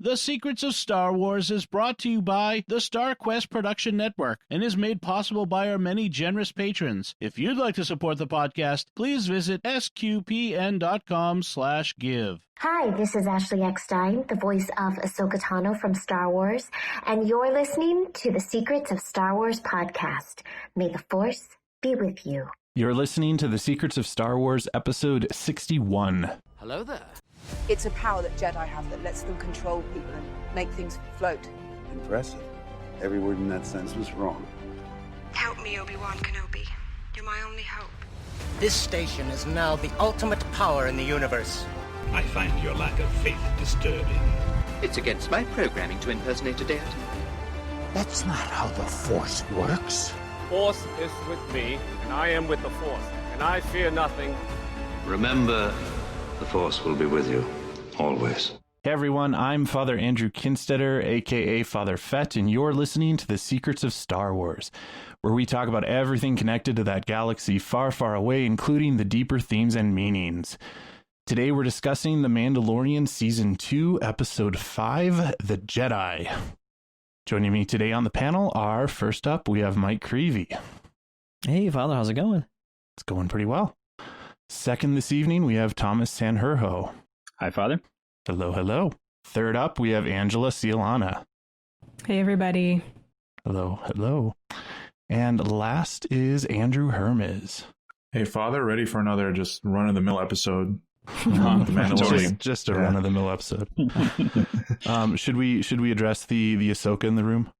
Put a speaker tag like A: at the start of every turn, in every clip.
A: The Secrets of Star Wars is brought to you by the Star Quest Production Network and is made possible by our many generous patrons. If you'd like to support the podcast, please visit sqpn.com/give.
B: Hi, this is Ashley Eckstein, the voice of Ahsoka Tano from Star Wars, and you're listening to the Secrets of Star Wars podcast. May the Force be with you.
C: You're listening to the Secrets of Star Wars, episode 61.
D: Hello there.
E: It's a power that Jedi have that lets them control people and make things float.
F: Impressive. Every word in that sentence was wrong.
G: Help me, Obi-Wan Kenobi. You're my only hope.
D: This station is now the ultimate power in the universe.
H: I find your lack of faith disturbing.
I: It's against my programming to impersonate a deity.
J: That's not how the Force works.
K: Force is with me, and I am with the Force, and I fear nothing.
H: Remember, the Force will be with you, always.
C: Hey everyone, I'm Father Andrew Kinstetter, aka Father Fett, and you're listening to the Secrets of Star Wars, where we talk about everything connected to that galaxy far, far away, including the deeper themes and meanings. Today we're discussing The Mandalorian Season 2, Episode 5, The Jedi. Joining me today on the panel are, first up, we have Mike Creevy.
L: Hey, Father, how's it going?
C: It's going pretty well. Second this evening, we have Thomas Sanherho.
M: Hi, Father.
C: Hello, hello. Third up, we have Angela Cialana.
N: Hey, everybody.
C: Hello, hello. And last is Andrew Hermes.
O: Hey, Father, ready for another just run-of-the-mill episode?
C: Just a run-of-the-mill episode. Should we address the Ahsoka in the room?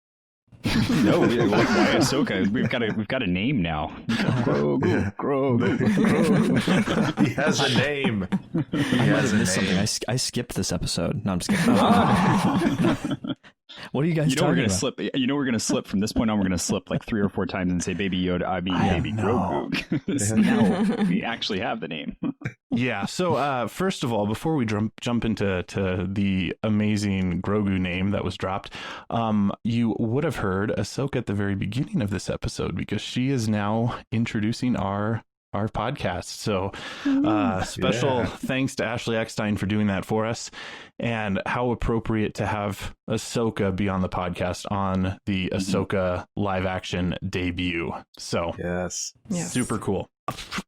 M: No, why Ahsoka? We've got a name now. Grogu.
O: He has a name. He has a name.
L: Something. I skipped this episode. No, I'm just kidding. What are you guys talking about?
M: Slip. We're gonna slip from this point on. We're gonna slip like 3 or 4 times and say Baby Yoda. Baby Grogu. Now we actually have the name.
C: Yeah. So first of all, before we jump into the amazing Grogu name that was dropped, you would have heard Ahsoka at the very beginning of this episode because she is now introducing our podcast. So special thanks to Ashley Eckstein for doing that for us, and how appropriate to have Ahsoka be on the podcast on the Ahsoka live action debut. So
O: yes,
C: super cool.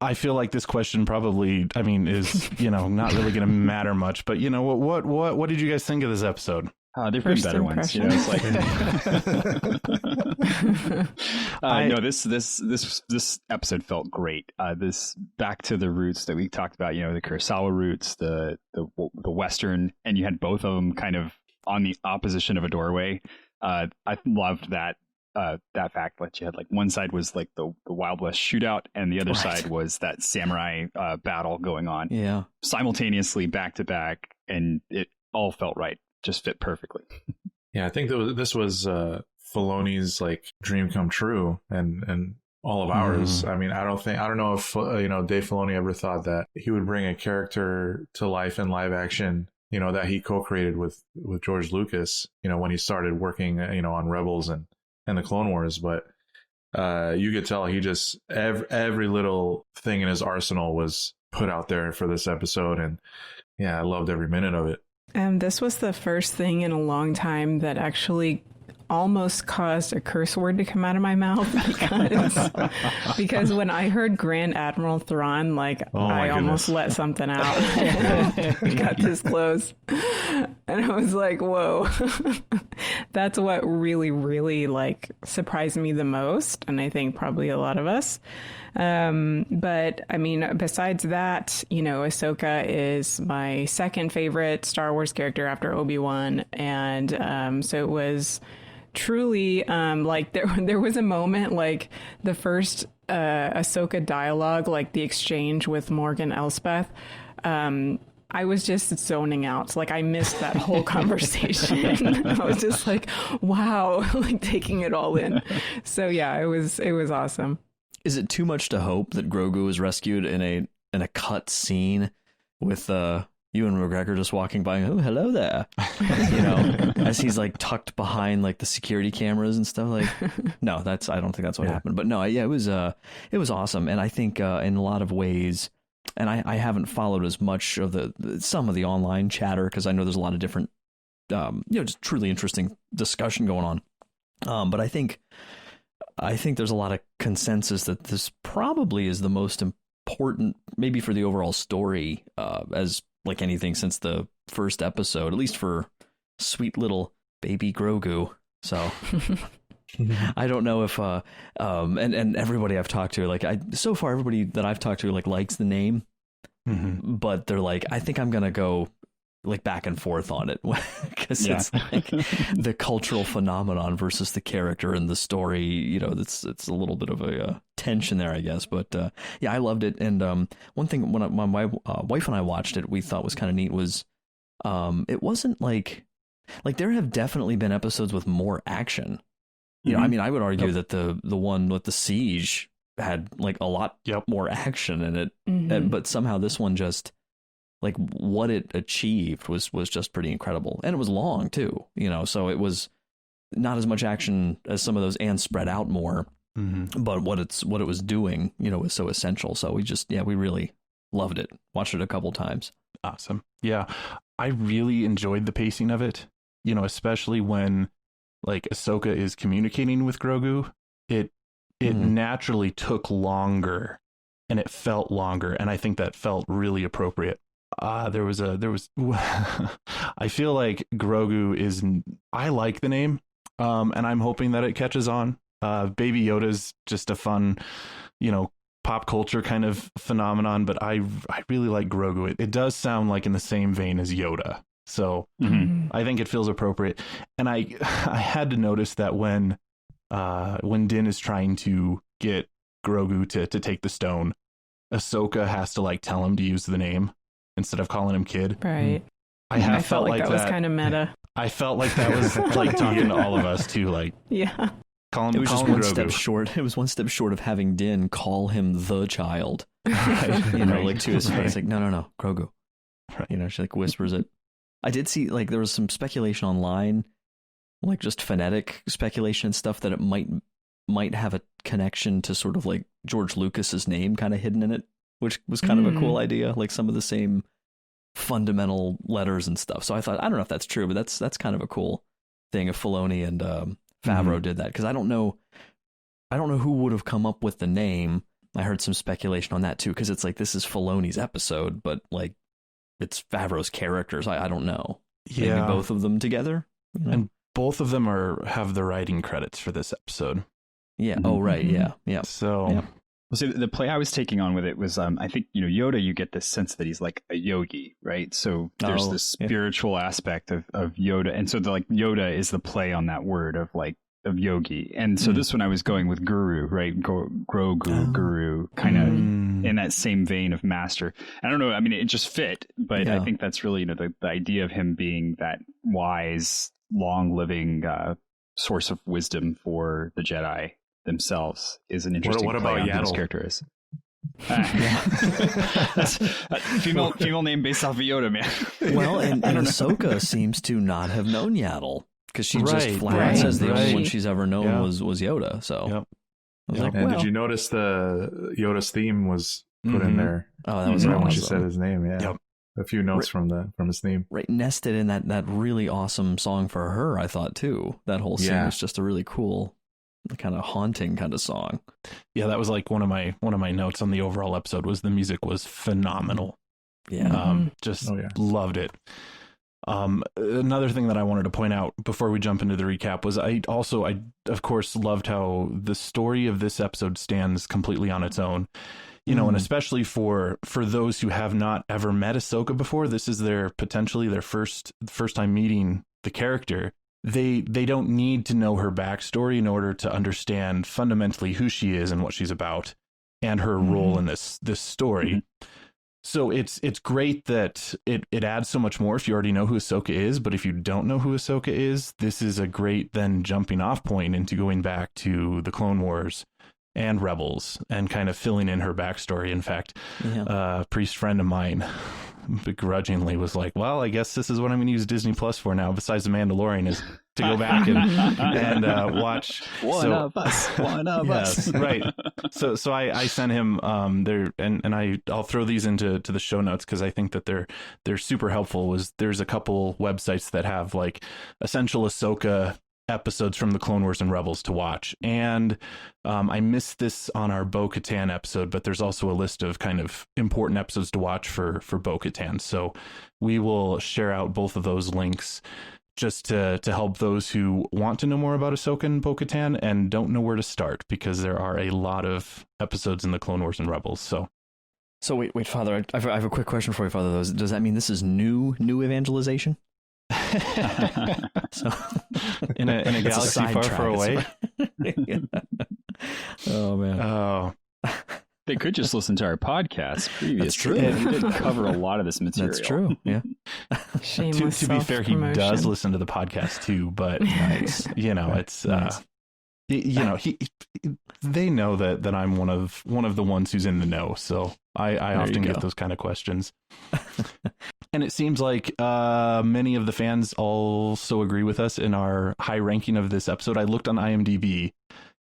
C: I feel like this question probably, is, not really going to matter much, but what did you guys think of this episode?
M: They've been better ones. It's like no, this episode felt great. This back to the roots that we talked about. The Kurosawa roots, the Western, and you had both of them kind of on the opposition of a doorway. I loved that fact that you had like one side was like the Wild West shootout, and the other side was that samurai battle going on.
L: Yeah,
M: simultaneously back to back, and it all felt right. Just fit perfectly.
O: Yeah, I think this was Filoni's like dream come true, and all of ours. I don't know if Dave Filoni ever thought that he would bring a character to life in live action, that he co-created with George Lucas, when he started working, on Rebels and the Clone Wars. But you could tell he just every little thing in his arsenal was put out there for this episode, and yeah, I loved every minute of it.
N: This was the first thing in a long time that actually almost caused a curse word to come out of my mouth because when I heard Grand Admiral Thrawn, I almost let something out. We got this close. And I was like, whoa. That's what really, really surprised me the most. And I think probably a lot of us. But besides that, Ahsoka is my second favorite Star Wars character after Obi-Wan. And so it was truly there was a moment the first Ahsoka dialogue, the exchange with Morgan Elspeth. I was just zoning out. I missed that whole conversation. I was just wow, taking it all in. So yeah, it was awesome.
L: Is it too much to hope that Grogu was rescued in a cut scene with Ewan McGregor just walking by? Oh, hello there. As he's tucked behind the security cameras and stuff. No, I don't think that's what happened. But no, yeah, it was awesome. And I think in a lot of ways, and I haven't followed as much of some of the online chatter because I know there's a lot of different just truly interesting discussion going on. But I think there's a lot of consensus that this probably is the most important, maybe for the overall story, as like anything since the first episode, at least for sweet little baby Grogu. So I don't know if and everybody I've talked to, so far everybody that I've talked to likes the name, but they're like, I think I'm gonna go back and forth on it because it's like the cultural phenomenon versus the character and the story. It's a little bit of a tension there, I guess. But I loved it. And one thing when my wife and I watched it, we thought was kind of neat was it wasn't like there have definitely been episodes with more action. I mean, I would argue that the one with the siege had a lot more action in it, but somehow this one just what it achieved was just pretty incredible. And it was long too, so it was not as much action as some of those and spread out more, but what it was doing, was so essential. So we really loved it. Watched it a couple times.
C: Awesome. Yeah. I really enjoyed the pacing of it, especially when Ahsoka is communicating with Grogu, it naturally took longer and it felt longer. And I think that felt really appropriate. I feel like Grogu I like the name, and I'm hoping that it catches on. Baby Yoda's just a fun, pop culture kind of phenomenon, but I really like Grogu. It does sound like in the same vein as Yoda. So I think it feels appropriate. And I had to notice that when Din is trying to get Grogu to take the stone, Ahsoka has to tell him to use the name instead of calling him kid.
N: Right.
C: I felt like
N: that was kind of meta.
C: I felt like that was talking to all of us too.
N: Yeah.
C: Call him.
L: It was just
C: one
L: Grogu. Step short. It was one step short of having Din call him the child. Right. To his face, no, Grogu. Right. She whispers it. I did see there was some speculation online, just phonetic speculation and stuff that it might have a connection to sort of George Lucas's name kind of hidden in it, which was kind of a cool idea, some of the same fundamental letters and stuff. So I thought, I don't know if that's true, but that's kind of a cool thing if Filoni and Favreau did that, because I don't know who would have come up with the name. I heard some speculation on that too, because it's this is Filoni's episode, but it's Favreau's characters. I don't know.
C: Yeah.
L: Maybe both of them together.
C: And both of them have the writing credits for this episode.
L: Yeah. Oh, right. Yeah. Yeah.
C: So,
M: well, see, the play I was taking on with it was, I think, Yoda, you get this sense that he's like a yogi, right? So there's this spiritual aspect of Yoda. And so Yoda is the play on that word of yogi. And so this one I was going with guru, right? Grogu, guru, kind of in that same vein of master. I don't know. I mean, it just fit, but I think that's really, the idea of him being that wise, long living source of wisdom for the Jedi themselves is an interesting
O: what
M: play
O: about
M: on
O: Yaddle?
M: who this character is. That's female name based off of Yoda, man.
L: Well, and Ahsoka seems to not have known Yaddle, because she just flat says the only one she's ever known was Yoda. So I was
O: and did you notice the Yoda's theme was put in there?
L: Oh, that was
O: right
L: awesome.
O: when she said his name. Yeah.
C: Yep.
O: A few notes from his theme.
L: Right, nested in that really awesome song for her, I thought too. That whole scene was just a really cool, kind of haunting kind of song.
C: Yeah, that was one of my notes on the overall episode was the music was phenomenal.
L: Yeah.
C: Loved it. Another thing that I wanted to point out before we jump into the recap was I of course loved how the story of this episode stands completely on its own. And especially for those who have not ever met Ahsoka before, this is potentially their first time meeting the character. They don't need to know her backstory in order to understand fundamentally who she is and what she's about and her role in this story. So it's great that it adds so much more if you already know who Ahsoka is, but if you don't know who Ahsoka is, this is a great then jumping off point into going back to the Clone Wars and Rebels and kind of filling in her backstory. In fact, a priest friend of mine begrudgingly was like, well, I guess this is what I'm going to use Disney Plus for now, besides The Mandalorian, is to go back and watch
M: one of us.
C: Right. So I sent him there, and I'll throw these into the show notes because I think that they're super helpful. There's a couple websites that have like essential Ahsoka episodes from the Clone Wars and Rebels to watch, and I missed this on our Bo-Katan episode, but there's also a list of kind of important episodes to watch for Bo-Katan, so we will share out both of those links just to help those who want to know more about Ahsoka and Bo-Katan and don't know where to start, because there are a lot of episodes in the Clone Wars and Rebels. So
L: wait, Father, I have a quick question for you, Father. Does that mean this is new evangelization?
C: So in a galaxy far away.
L: Oh man.
C: Oh,
M: they could just listen to our podcast previously.
L: That's true.
M: We did cover a lot of this material.
L: That's true. Yeah.
N: Shameless
C: to be fair, he
N: self-promotion.
C: does listen to the podcast too, but it's
L: Nice.
C: they know that I'm one of the ones who's in the know, so I often get those kind of questions. And it seems like many of the fans also agree with us in our high ranking of this episode. I looked on IMDb,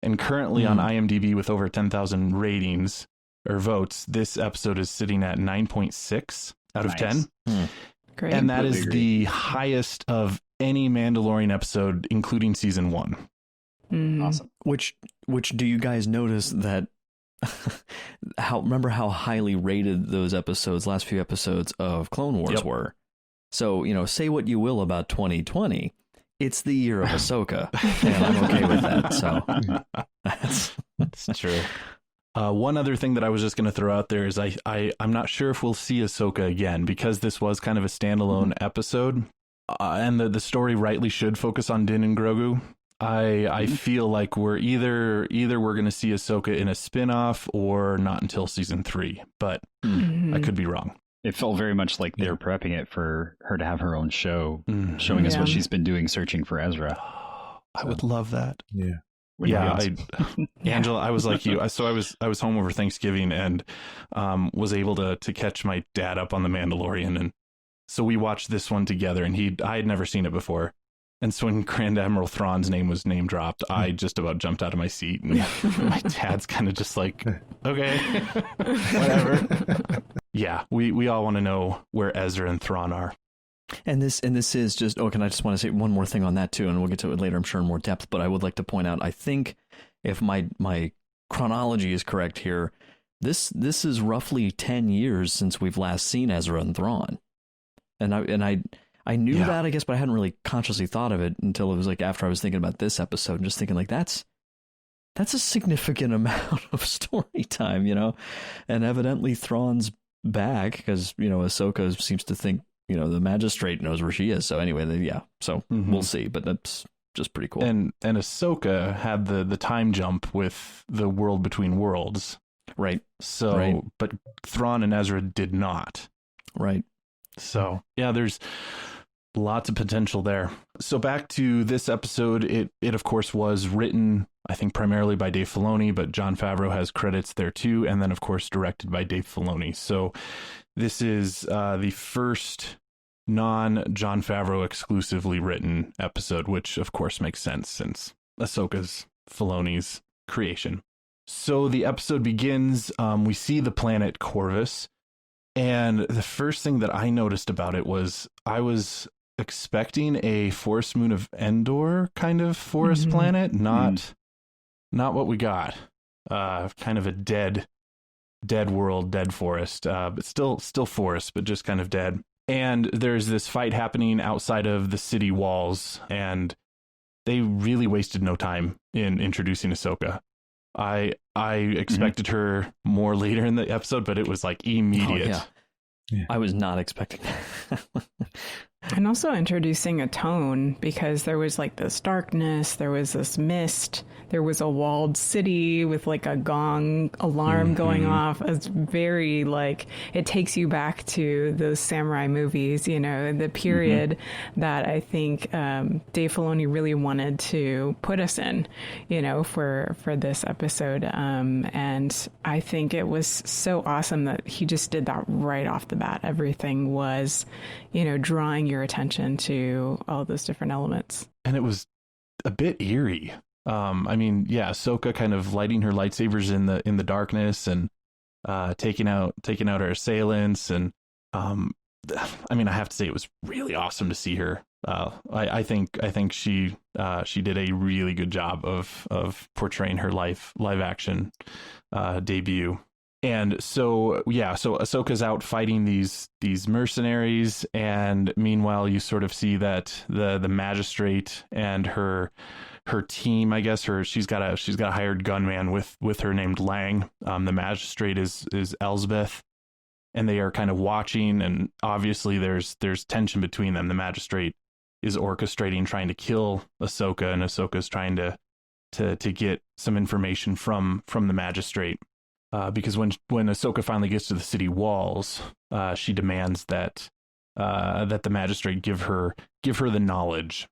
C: and currently on IMDb with over 10,000 ratings or votes, this episode is sitting at 9.6 out of 10.
N: Great.
C: And that is the highest of any Mandalorian episode, including season 1.
M: Awesome.
L: Which do you guys notice that remember how highly rated those last few episodes of Clone Wars were? So, say what you will about 2020, it's the year of Ahsoka, and I'm okay with that. So
C: that's true. One other thing that I was just going to throw out there is I'm not sure if we'll see Ahsoka again, because this was kind of a standalone episode, and the story rightly should focus on Din and Grogu. I feel like we're either we're going to see Ahsoka in a spin-off or not until season 3, but I could be wrong.
M: It felt very much like they're prepping it for her to have her own show, showing us what she's been doing searching for Ezra.
C: I would love that.
O: Yeah.
C: Angela, I was like you. I was home over Thanksgiving and was able to catch my dad up on The Mandalorian, and so we watched this one together, and I had never seen it before. And so when Grand Admiral Thrawn's name was name dropped, I just about jumped out of my seat, and my dad's kind of just like, okay, whatever. Yeah, we all want to know where Ezra and Thrawn are.
L: And this is just, can I just want to say one more thing on that too, and we'll get to it later, I'm sure, in more depth, but I would like to point out, I think if my chronology is correct here, this is roughly 10 years since we've last seen Ezra and Thrawn. And I knew that, I guess, but I hadn't really consciously thought of it until it was like after I was thinking about this episode and just thinking like that's a significant amount of story time, and evidently Thrawn's back because, Ahsoka seems to think, the magistrate knows where she is. So anyway, we'll see, but that's just pretty cool.
C: And Ahsoka had the time jump with the world between worlds.
L: Right.
C: So, but Thrawn and Ezra did not.
L: Right.
C: So, yeah, there's lots of potential there. So back to this episode, it of course was written, I think, primarily by Dave Filoni, but Jon Favreau has credits there too, and then of course directed by Dave Filoni. So this is the first non-Jon Favreau exclusively written episode, which of course makes sense since Ahsoka's Filoni's creation. So the episode begins, we see the planet Corvus, and the first thing that I noticed about it was I was expecting a Forest Moon of Endor kind of forest planet, not what we got. Kind of a dead world, dead forest, but still forest, but just kind of dead. And there's this fight happening outside of the city walls, and they really wasted no time in introducing Ahsoka. I expected her more later in the episode, but it was like immediate.
L: Yeah. I was not expecting that.
N: And also introducing a tone, because there was like this darkness, there was this mist, there was a walled city with like a gong alarm going off. It's very like, it takes you back to those samurai movies, you know, the period that I think Dave Filoni really wanted to put us in, you know, for this episode. And I think it was so awesome that he just did that right off the bat. Everything was, you know, drawing your attention to all those different elements. And
C: it was a bit eerie. I mean, yeah, Ahsoka kind of lighting her lightsabers in the darkness and taking out her assailants, and I mean, I have to say it was really awesome to see her. I think she did a really good job of portraying her live action debut. And so Ahsoka's out fighting these mercenaries, and meanwhile you sort of see that the magistrate and her team, I guess she's got a hired gunman with her named Lang. The magistrate is Elsbeth, and they are kind of watching, and obviously there's tension between them. The magistrate is orchestrating trying to kill Ahsoka, and Ahsoka's trying to get some information from the magistrate. Because when Ahsoka finally gets to the city walls, she demands that the magistrate give her the knowledge.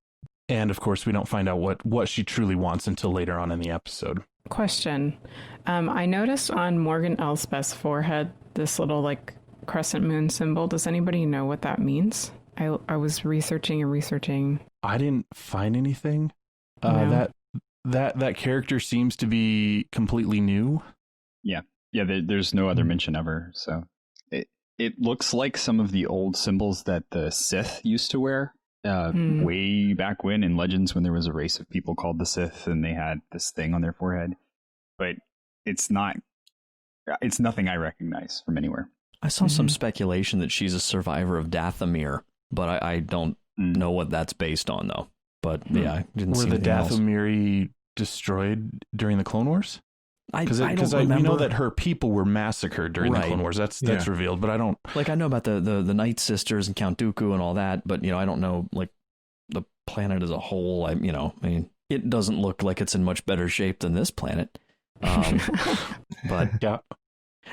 C: And of course, we don't find out what she truly wants until later on in the episode.
N: Question. I noticed on Morgan Elsbeth's forehead this little like crescent moon symbol. Does anybody know what that means? I was researching.
C: I didn't find anything.
N: No.
C: That character seems to be completely new.
M: Yeah, there's no other mention ever. So it looks like some of the old symbols that the Sith used to wear way back when in Legends, when there was a race of people called the Sith and they had this thing on their forehead. But it's nothing I recognize from anywhere.
L: I saw some speculation that she's a survivor of Dathomir, but I don't know what that's based on, though. But yeah, I didn't see anything else.
C: Were the Dathomiri destroyed during the Clone Wars? Because we know that her people were massacred during the Clone Wars. That's revealed, but I don't...
L: Like, I know about the Night Sisters and Count Dooku and all that, but, you know, I don't know, like, the planet as a whole. I mean, it doesn't look like it's in much better shape than this planet. But...
C: yeah.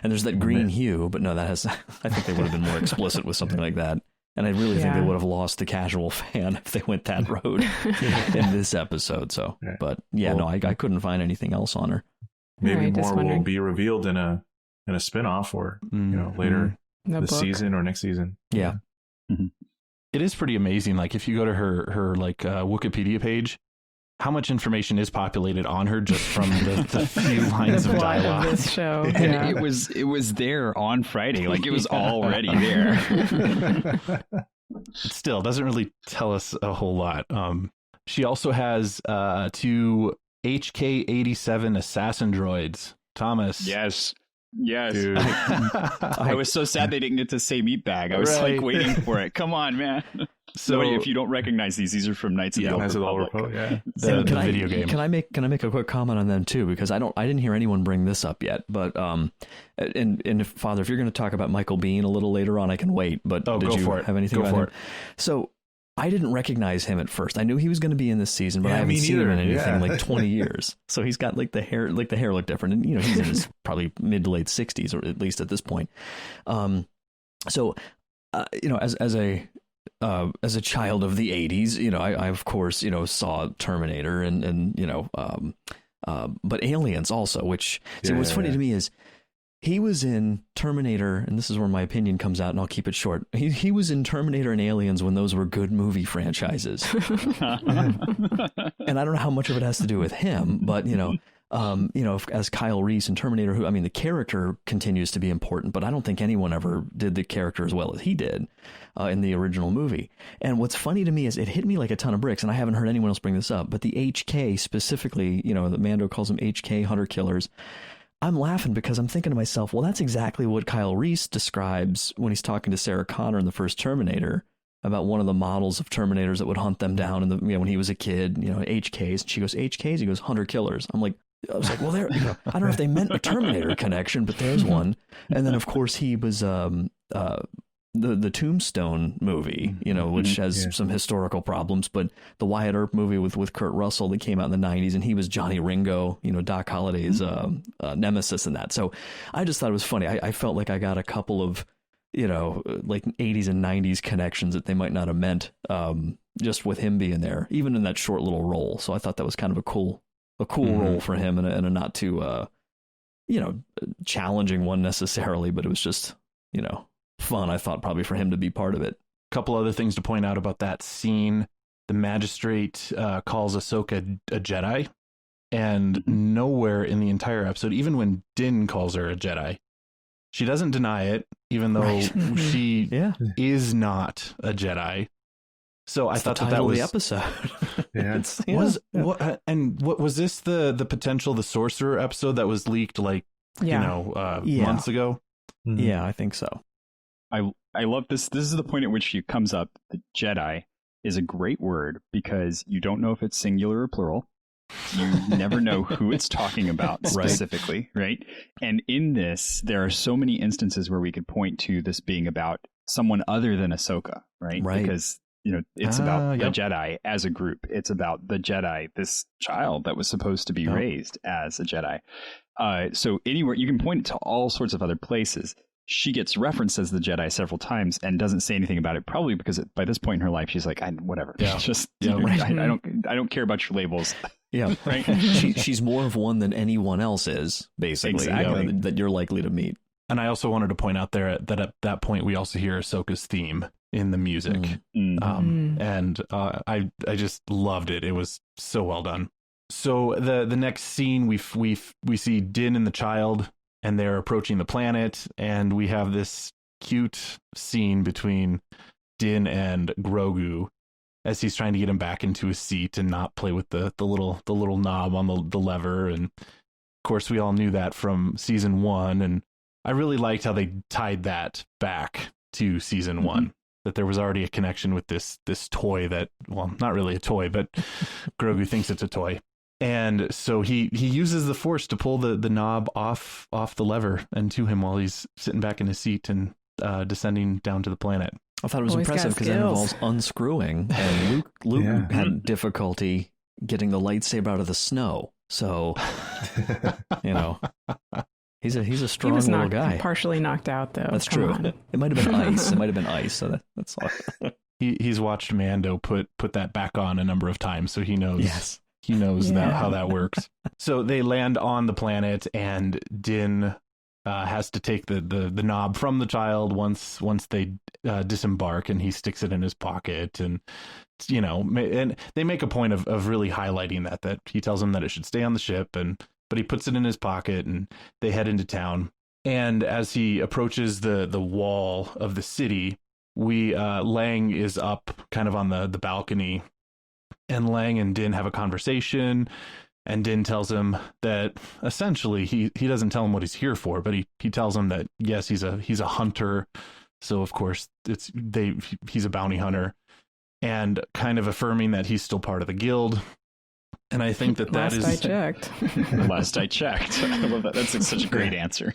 L: And there's that green hue, but no, that has... I think they would have been more explicit with something like that. And I really think they would have lost the casual fan if they went that road in this episode. So, but yeah, no, I couldn't find anything else on her.
O: Maybe more will be revealed in a spinoff, or you know, later this season or next season.
L: Yeah,
C: It is pretty amazing. Like, if you go to her like Wikipedia page, how much information is populated on her just from the few lines of dialogue.
N: Of this show.
M: Yeah. And it was there on Friday. Like, it was already there.
C: It still doesn't really tell us a whole lot. She also has 2 HK-87 assassin droids. Thomas.
M: Yes.
C: Dude.
M: I was so sad they didn't get to say meatbag. I was like waiting for it. Come on, man. So if you don't recognize these are from Knights of the Old Republic.
C: Yeah. The video game.
L: Can I make a quick comment on them too? Because I didn't hear anyone bring this up yet. But and Father, if you're going to talk about Michael Biehn a little later on, I can wait. But did you have anything about him? So I didn't recognize him at first. I knew he was going to be in this season, but I haven't seen him in anything in like 20 years. So he's got like the hair looked different, and you know, he's in his probably mid to late 60s, or at least at this point. So you know, as a child of the 80s, you know, I of course, you know, saw Terminator and you know, but Aliens also, which what's funny to me is he was in Terminator, and this is where my opinion comes out, and I'll keep it short. He was in Terminator and Aliens when those were good movie franchises. And I don't know how much of it has to do with him, but you know, as Kyle Reese in Terminator, who, I mean, the character continues to be important, but I don't think anyone ever did the character as well as he did in the original movie. And what's funny to me is it hit me like a ton of bricks, and I haven't heard anyone else bring this up, but the HK specifically, you know, the Mando calls them HK hunter killers. I'm laughing because I'm thinking to myself, well, that's exactly what Kyle Reese describes when he's talking to Sarah Connor in the first Terminator about one of the models of Terminators that would hunt them down in the, you know, when he was a kid, you know, HKs. And she goes, HKs? He goes, hunter killers. I was like, well, there, you know, I don't know if they meant a Terminator connection, but there's one. And then, of course, he was the Tombstone movie, you know, which has some historical problems, but the Wyatt Earp movie with Kurt Russell that came out in the 90s, and he was Johnny Ringo, you know, Doc Holliday's nemesis in that. So I just thought it was funny. I felt like I got a couple of, you know, like 80s and 90s connections that they might not have meant, just with him being there, even in that short little role. So I thought that was kind of a cool role for him, and a not too, you know, challenging one necessarily, but it was just, you know, fun, I thought, probably for him to be part of it.
C: Couple other things to point out about that scene. The magistrate calls Ahsoka a Jedi, and nowhere in the entire episode, even when Din calls her a Jedi, she doesn't deny it, even though she is not a Jedi. So I thought that was
L: the episode.
C: What was this the potential the sorcerer episode that was leaked like months ago?
L: Yeah, I think so.
M: I love this. This is the point at which she comes up. The Jedi is a great word because you don't know if it's singular or plural. You never know who it's talking about specifically, right? And in this, there are so many instances where we could point to this being about someone other than Ahsoka, right? Because, you know, it's about the Jedi as a group. It's about the Jedi, this child that was supposed to be raised as a Jedi. So anywhere, you can point to all sorts of other places. She gets referenced as the Jedi several times and doesn't say anything about it, probably because by this point in her life, she's like, whatever. I don't care about your labels.
L: Yeah, right. She's more of one than anyone else is, basically.
M: Exactly.
L: That you're likely to meet.
C: And I also wanted to point out there that at that point, we also hear Ahsoka's theme in the music. And I just loved it. It was so well done. So the next scene, we see Din and the child, and they're approaching the planet, and we have this cute scene between Din and Grogu as he's trying to get him back into his seat and not play with the little knob on the lever. And of course, we all knew that from season 1, and I really liked how they tied that back to season 1. That there was already a connection with this toy that, well, not really a toy, but Grogu thinks it's a toy. And so he uses the Force to pull the knob off the lever and to him while he's sitting back in his seat and descending down to the planet.
L: I thought it was impressive because it involves unscrewing, and Luke had difficulty getting the lightsaber out of the snow. So, you know, he's a strong little guy.
N: Partially knocked out, though.
L: That's true. It might have been ice. It might have been ice. So that's all.
C: He's watched Mando put that back on a number of times, so he knows.
L: Yes.
C: He knows how that works. So they land on the planet, and Din has to take the knob from the child once they disembark, and he sticks it in his pocket. And, you know, and they make a point of really highlighting that he tells him that it should stay on the ship, but he puts it in his pocket, and they head into town. And as he approaches the wall of the city, Lang is up kind of on the balcony. And Lang and Din have a conversation, and Din tells him that essentially he doesn't tell him what he's here for, but he tells him that yes, he's a hunter, so of course he's a bounty hunter, and kind of affirming that he's still part of the guild. And I think that
N: Last I checked.
M: Last I checked. I love that. That's such a great answer.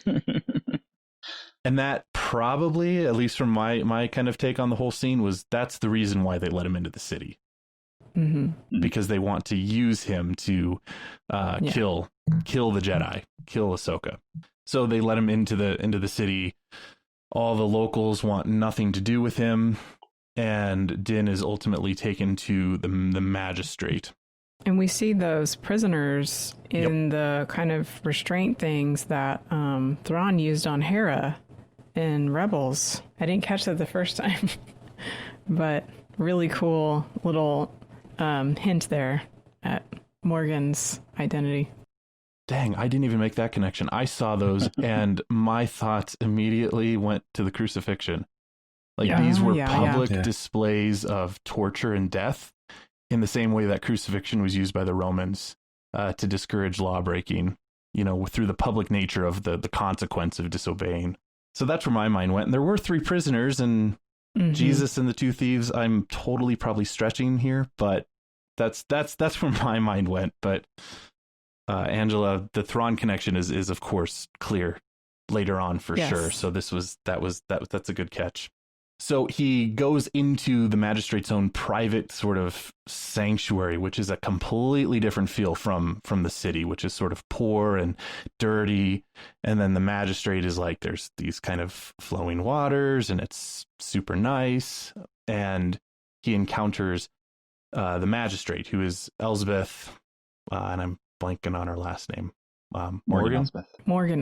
C: And that probably, at least from my kind of take on the whole scene, that's the reason why they let him into the city. Because they want to use him to kill the Jedi, kill Ahsoka. So they let him into the city. All the locals want nothing to do with him, and Din is ultimately taken to the magistrate.
N: And we see those prisoners in the kind of restraint things that Thrawn used on Hera in Rebels. I didn't catch that the first time, but really cool little hint there at Morgan's identity.
C: Dang, I didn't even make that connection. I saw those and my thoughts immediately went to the crucifixion. These were public displays of torture and death in the same way that crucifixion was used by the Romans to discourage lawbreaking, through the public nature of the consequence of disobeying. So that's where my mind went. And there were 3 prisoners, and Jesus and the 2 thieves, I'm totally probably stretching here, but that's where my mind went. But Angela, the Thrawn connection is of course clear later on for sure. So that's a good catch. So he goes into the magistrate's own private sort of sanctuary, which is a completely different feel from the city, which is sort of poor and dirty. And then the magistrate is like, there's these kind of flowing waters and it's super nice. And he encounters the magistrate, who is Elsbeth, and I'm blanking on her last name. Morgan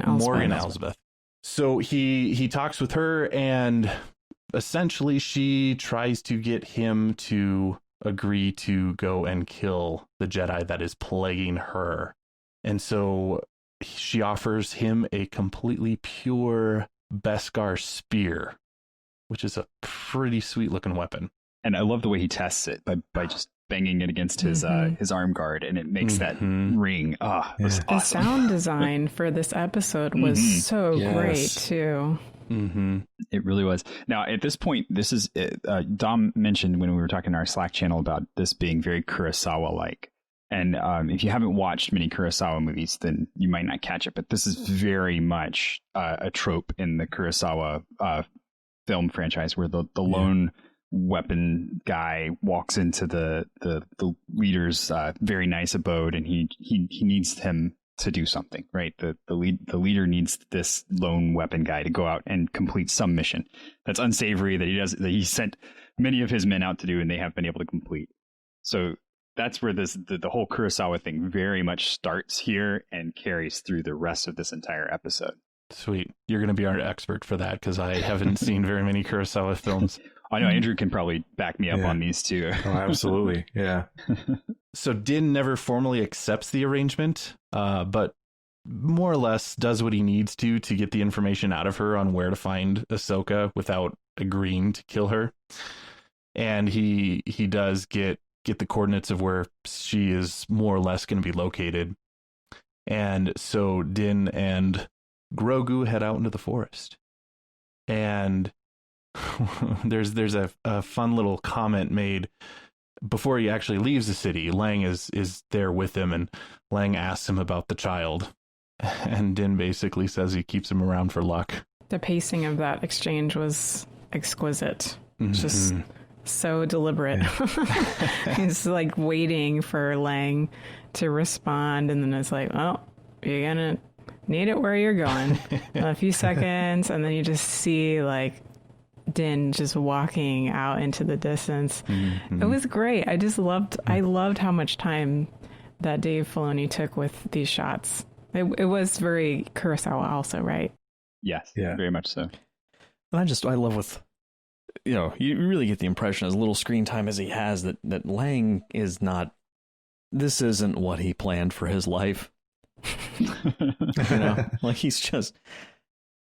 C: Elsbeth. So he talks with her, and essentially she tries to get him to agree to go and kill the Jedi that is plaguing her. And so she offers him a completely pure Beskar spear, which is a pretty sweet looking weapon.
M: And I love the way he tests it by just banging it against his arm guard, and it makes that ring.
N: The sound design for this episode was so great too.
M: It really was. Now, at this point, this is Dom mentioned when we were talking in our Slack channel about this being very Kurosawa-like. And if you haven't watched many Kurosawa movies, then you might not catch it. But this is very much a trope in the Kurosawa film franchise, where the lone weapon guy walks into the leader's very nice abode, and he needs him to do something, right? The leader needs this lone weapon guy to go out and complete some mission that's unsavory that he sent many of his men out to do, and they have been able to complete. So that's where the whole Kurosawa thing very much starts here and carries through the rest of this entire episode.
C: Sweet. You're going to be our expert for that, because I haven't seen very many Kurosawa films.
M: I know Andrew can probably back me up on these too.
O: Oh, absolutely. Yeah.
C: So Din never formally accepts the arrangement, but more or less does what he needs to get the information out of her on where to find Ahsoka without agreeing to kill her. And he does get the coordinates of where she is more or less going to be located. And so Din and Grogu head out into the forest. And there's a fun little comment made before he actually leaves the city. Lang is there with him, and Lang asks him about the child, and Din basically says he keeps him around for luck.
N: The pacing of that exchange was exquisite. Just so deliberate. He's like waiting for Lang to respond, and then it's like, oh, you're gonna need it where you're going. A few seconds, and then you just see like Din just walking out into the distance. It was great. I loved how much time that Dave Filoni took with these shots. It was very Kurosawa also, right?
M: Yes, very much so.
L: And I love with, you really get the impression, as little screen time as he has, that Lang is not, this isn't what he planned for his life. Like he's just,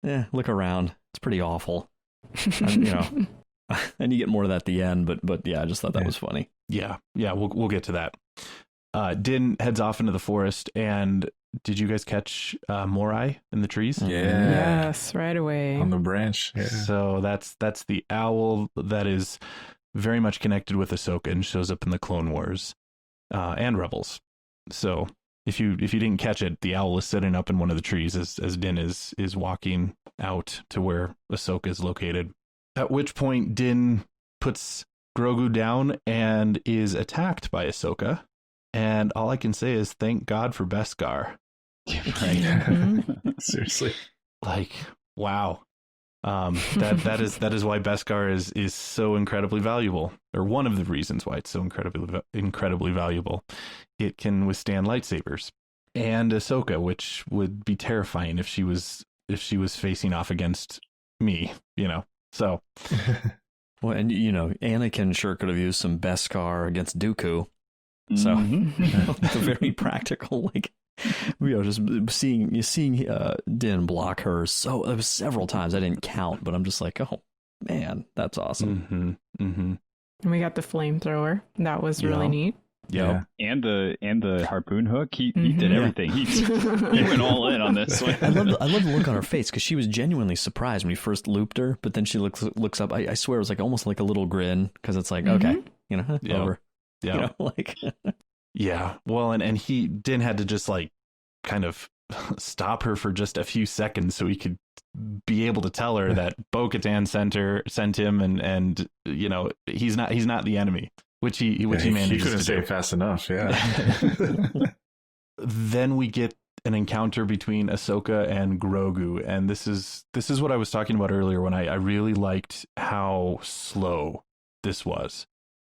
L: look around. It's pretty awful. And, and you get more of that at the end, but yeah, I just thought that was funny.
C: Yeah, we'll get to that. Din heads off into the forest, and did you guys catch Morai in the trees?
O: Yeah.
N: Yes, right away.
O: On the branch. Yeah.
C: So that's the owl that is very much connected with Ahsoka and shows up in the Clone Wars and Rebels. So if you didn't catch it, the owl is sitting up in one of the trees as Din is walking out to where Ahsoka is located. At which point Din puts Grogu down and is attacked by Ahsoka. And all I can say is thank God for Beskar.
O: Seriously.
C: Like, wow. That is why Beskar is so incredibly valuable, or one of the reasons why it's so incredibly valuable. It can withstand lightsabers, and Ahsoka, which would be terrifying if she was facing off against me, So,
L: well, and Anakin sure could have used some Beskar against Dooku. So, it's a very practical, just seeing Din block her. So it was several times. I didn't count, but I'm just like, oh man, that's awesome.
N: And we got the flamethrower. That was really neat.
C: Yeah,
M: and the harpoon hook. He did everything. He went all in on this one.
L: I love the look on her face, because she was genuinely surprised when he first looped her, but then she looks up. I swear it was like almost like a little grin, because it's like, okay, over.
C: Yeah. Yeah. Well, and Din had to just kind of stop her for just a few seconds so he could be able to tell her that Bo-Katan sent him, and you know, he's not the enemy, which he manages
O: he couldn't
C: to
O: say
C: do
O: it fast enough. Yeah.
C: Then we get an encounter between Ahsoka and Grogu, and this is what I was talking about earlier when I really liked how slow this was.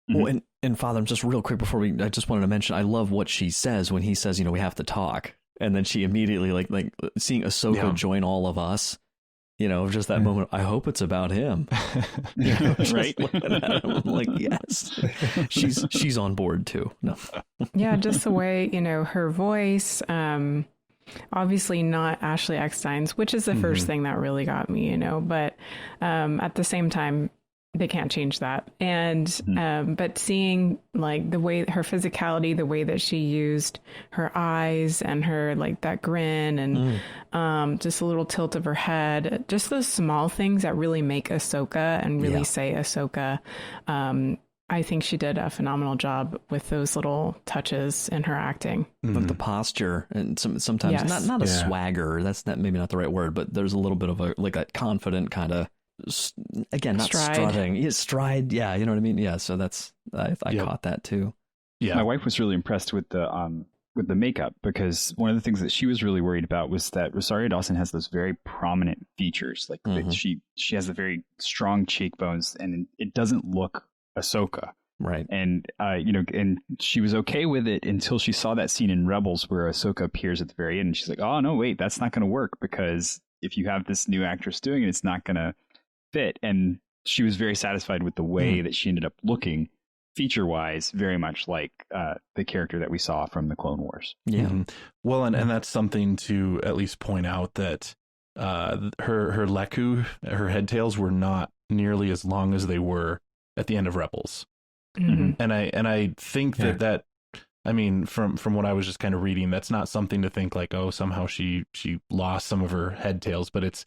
L: Well, and Father, just real quick before I just wanted to mention, I love what she says when he says, you know, we have to talk. And then she immediately, like seeing Ahsoka join all of us, you know, just that moment, I hope it's about him. You know, right? I'm like, yes, she's on board too. No.
N: Yeah, just the way, you know, her voice, obviously not Ashley Eckstein's, which is the first thing that really got me, you know, but at the same time, they can't change that. And but seeing like the way her physicality, the way that she used her eyes and her like that grin and just a little tilt of her head, just those small things that really make Ahsoka and really say Ahsoka. I think she did a phenomenal job with those little touches in her acting.
L: But the posture and sometimes not a swagger. That's maybe not the right word, but there's a little bit of a like that confident kind of. Again, not strutting. Stride. Yeah, you know what I mean. Yeah, so that's I caught that too.
C: Yeah,
M: my wife was really impressed with the makeup, because one of the things that she was really worried about was that Rosario Dawson has those very prominent features. Like she has the very strong cheekbones, and it doesn't look Ahsoka.
L: Right.
M: And you know, and she was okay with it until she saw that scene in Rebels where Ahsoka appears at the very end, and she's like, "Oh no, wait, that's not going to work, because if you have this new actress doing it, it's not going to fit." And she was very satisfied with the way that she ended up looking feature wise, very much like the character that we saw from the Clone Wars.
C: Yeah. Well, and that's something to at least point out, that her Leku, her head tails were not nearly as long as they were at the end of Rebels. And I think that I mean, from what I was just kind of reading, that's not something to think like, oh, somehow she lost some of her head tails, but it's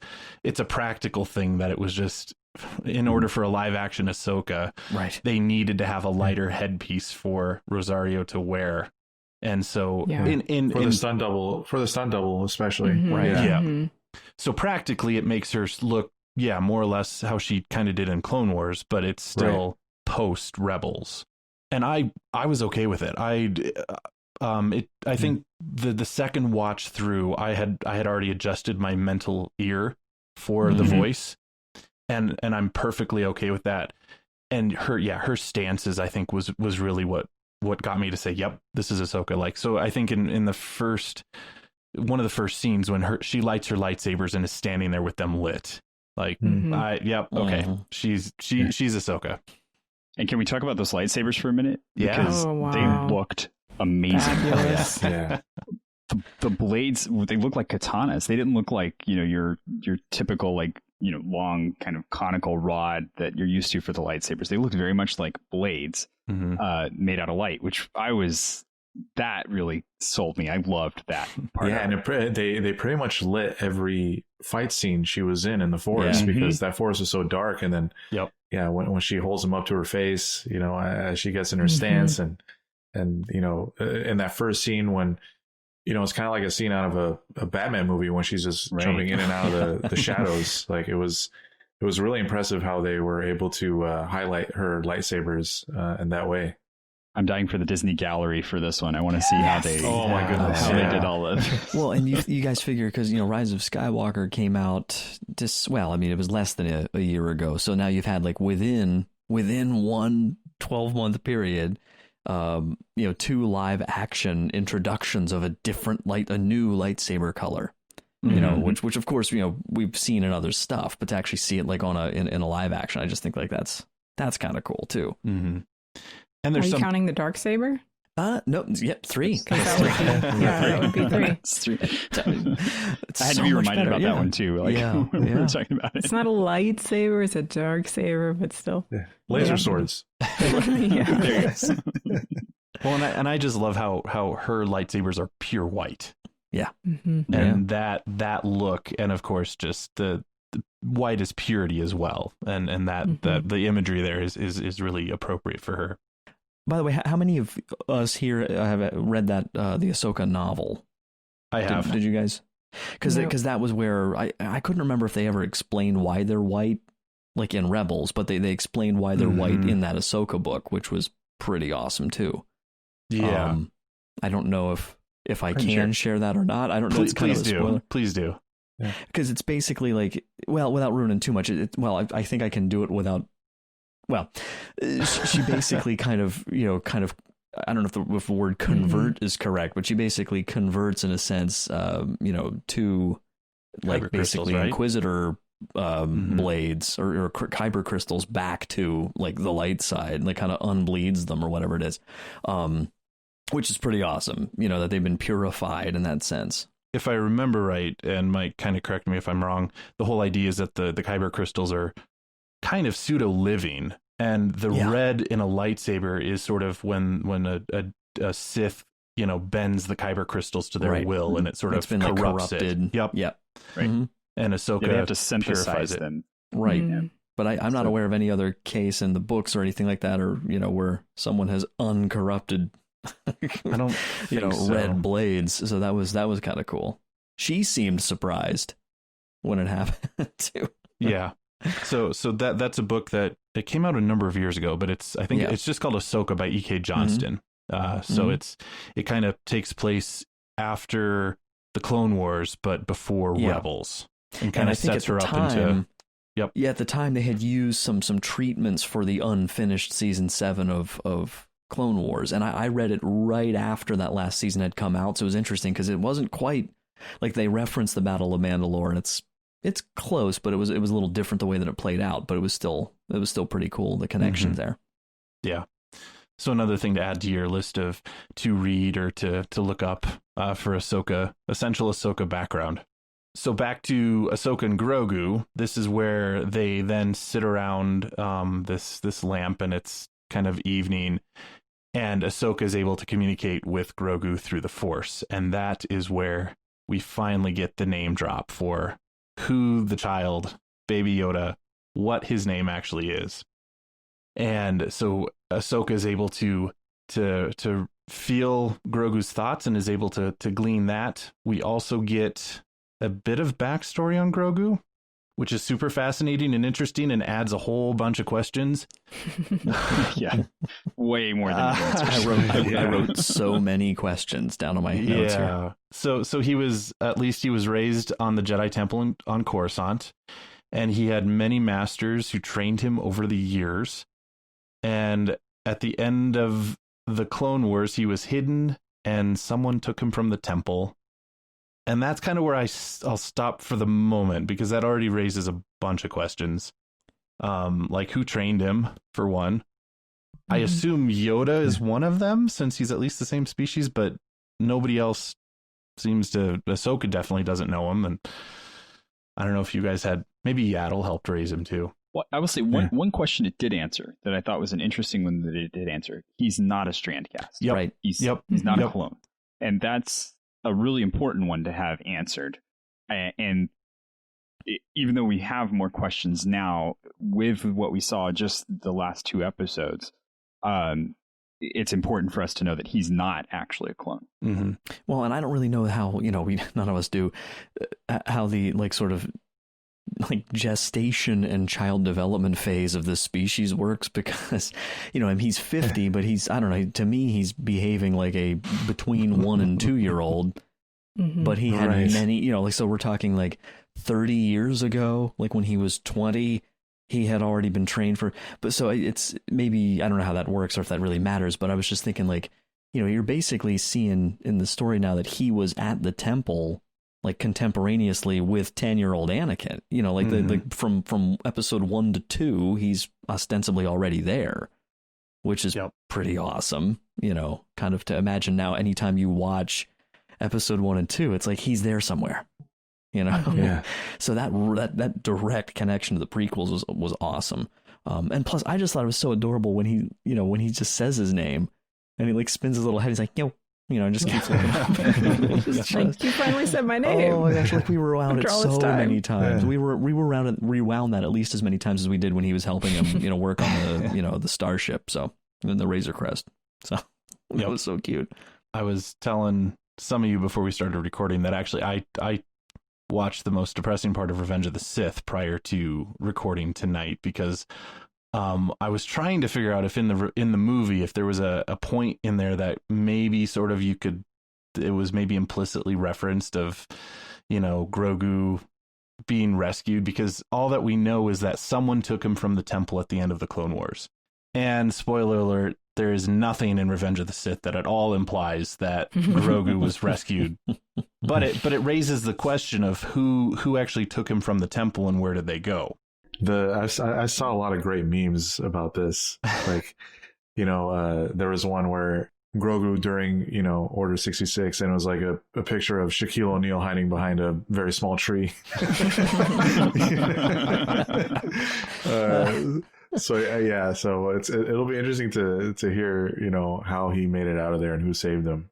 C: a practical thing that it was just, in order for a live action Ahsoka,
L: right,
C: they needed to have a lighter headpiece for Rosario to wear. And so for the stunt double especially.
O: Right.
C: Yeah. So practically it makes her look, more or less how she kind of did in Clone Wars, but it's still post Rebels. And I was okay with it. I think the second watch through, I had already adjusted my mental ear for the voice, and I'm perfectly okay with that. And her stances, I think, was really what got me to say, yep, this is Ahsoka. Like, so I think in the one of the first scenes when she lights her lightsabers and is standing there with them lit, like, okay, she's Ahsoka.
M: And can we talk about those lightsabers for a minute?
C: Yeah.
M: Because they looked amazing.
C: Yeah.
M: The blades, they look like katanas. They didn't look like, you know, your typical, like, you know, long kind of conical rod that you're used to for the lightsabers. They looked very much like blades made out of light, which that really sold me. I loved that part.
O: Yeah, and they pretty much lit every fight scene she was in the forest, because that forest is so dark. And then when she holds him up to her face, you know, as she gets in her stance, and you know, in that first scene when, you know, it's kind of like a scene out of a Batman movie when she's just jumping in and out of the shadows. Like, it was really impressive how they were able to highlight her lightsabers in that way.
M: I'm dying for the Disney gallery for this one. I want to see how they.
O: Oh my goodness!
M: How they did all of it.
L: Well, and you guys figure, because, you know, Rise of Skywalker came out it was less than a year ago. So now you've had, like, within one 12-month period, you know, 2 live action introductions of a new lightsaber color. You know, which of course, you know, we've seen in other stuff, but to actually see it like in a live action, I just think like that's kind of cool too.
N: And there's counting the Darksaber?
L: No, 3.
N: That would be 3.
L: It's 3.
M: I had to be reminded about that one too. Like, we were talking about it.
N: It's not a lightsaber; it's a Darksaber, but still,
O: laser swords.
N: There you go.
C: Well, and I just love how her lightsabers are pure white.
L: Yeah,
C: and that look, and of course, just the white is purity as well, and that the imagery there is really appropriate for her.
L: By the way, how many of us here have read that the Ahsoka novel?
C: I have.
L: Did you guys? Because that was where I couldn't remember if they ever explained why they're white, like in Rebels, but they explained why they're white in that Ahsoka book, which was pretty awesome too.
C: Yeah.
L: I don't know if I can share that or not. I don't know. It's kind of a spoiler.
C: Please do.
L: Because it's basically like, well, without ruining too much. I think I can do it without. Well, she basically kind of, I don't know if the word convert is correct, but she basically converts in a sense, to like basically right? Inquisitor blades or kyber crystals back to like the light side, like kind of unbleeds them or whatever it is, which is pretty awesome, that they've been purified in that sense.
C: If I remember right, and Mike kind of correct me if I'm wrong, the whole idea is that the kyber crystals are kind of pseudo living, and the red in a lightsaber is sort of when a Sith bends the kyber crystals to their will, and it sort of corrupts it. Yep.
M: Right.
C: And Ahsoka
M: they have to synthesize them.
L: Right. But I'm not aware of any other case in the books or anything like that, or where someone has uncorrupted
C: I don't think so.
L: Red blades. So that was kind of cool. She seemed surprised when it happened too.
C: Yeah. So that's a book that it came out a number of years ago, but it's just called Ahsoka by E.K. Johnston. So it kind of takes place after the Clone Wars, but before Rebels, and kind of sets her up into. Yep. Yeah,
L: at the time they had used some treatments for the unfinished season 7 of Clone Wars, and I read it right after that last season had come out. So it was interesting because it wasn't quite like they referenced the Battle of Mandalore, and it's close, but it was a little different the way that it played out. But it was still pretty cool, the connection there.
C: Yeah. So another thing to add to your list of to read or to look up for Ahsoka, essential Ahsoka background. So back to Ahsoka and Grogu. This is where they then sit around this lamp, and it's kind of evening, and Ahsoka is able to communicate with Grogu through the Force, and that is where we finally get the name drop for who the child, Baby Yoda, what his name actually is. And so Ahsoka is able to feel Grogu's thoughts and is able to glean that. We also get a bit of backstory on Grogu, which is super fascinating and interesting and adds a whole bunch of questions.
M: Yeah, way more than
L: I wrote so many questions down on my notes here.
C: So he was raised on the Jedi Temple on Coruscant, and he had many masters who trained him over the years. And at the end of the Clone Wars, he was hidden, and someone took him from the temple. And that's kind of where I'll stop for the moment, because that already raises a bunch of questions. Like who trained him, for one. I assume Yoda is one of them, since he's at least the same species, but nobody else seems to. Ahsoka definitely doesn't know him, and I don't know if you guys had. Maybe Yaddle helped raise him too.
M: Well, I will say one question it did answer that I thought was an interesting one that it did answer. He's not a strand cast.
C: Yep.
L: Right.
M: He's not a clone, and that's a really important one to have answered. And even though we have more questions now with what we saw just the last 2 episodes, it's important for us to know that he's not actually a clone.
C: Mm-hmm.
L: Well, and I don't really know how, none of us do, how the sort of gestation and child development phase of this species works, because he's 50, but he's, I don't know, to me he's behaving like a between 1 and 2 year old, but he had many, so we're talking like 30 years ago, like when he was 20, he had already been trained for, but so it's maybe, I don't know how that works or if that really matters, but I was just thinking you're basically seeing in the story now that he was at the temple contemporaneously with 10-year-old Anakin, from episode 1 to 2, he's ostensibly already there, which is pretty awesome, kind of to imagine now anytime you watch episode 1 and 2, it's like he's there somewhere,
C: Yeah.
L: So that direct connection to the prequels was awesome. And plus I just thought it was so adorable when he just says his name and he spins his little head. He's like, yo. Just keeps looking up.
N: You finally said my name.
L: Oh my gosh, we rewound it so many times. Yeah. We rewound that at least as many times as we did when he was helping him, work on the the starship. So, and the Razor Crest. So that was so cute.
C: I was telling some of you before we started recording that actually I watched the most depressing part of Revenge of the Sith prior to recording tonight, because I was trying to figure out if in the movie, if there was a point in there that maybe sort of it was maybe implicitly referenced of, Grogu being rescued, because all that we know is that someone took him from the temple at the end of the Clone Wars. And spoiler alert, there is nothing in Revenge of the Sith that at all implies that Grogu was rescued. But it raises the question of who actually took him from the temple and where did they go?
O: I saw a lot of great memes about this. Like, there was one where Grogu during, Order 66, and it was like a picture of Shaquille O'Neal hiding behind a very small tree. So it'll be interesting to hear, how he made it out of there and who saved him.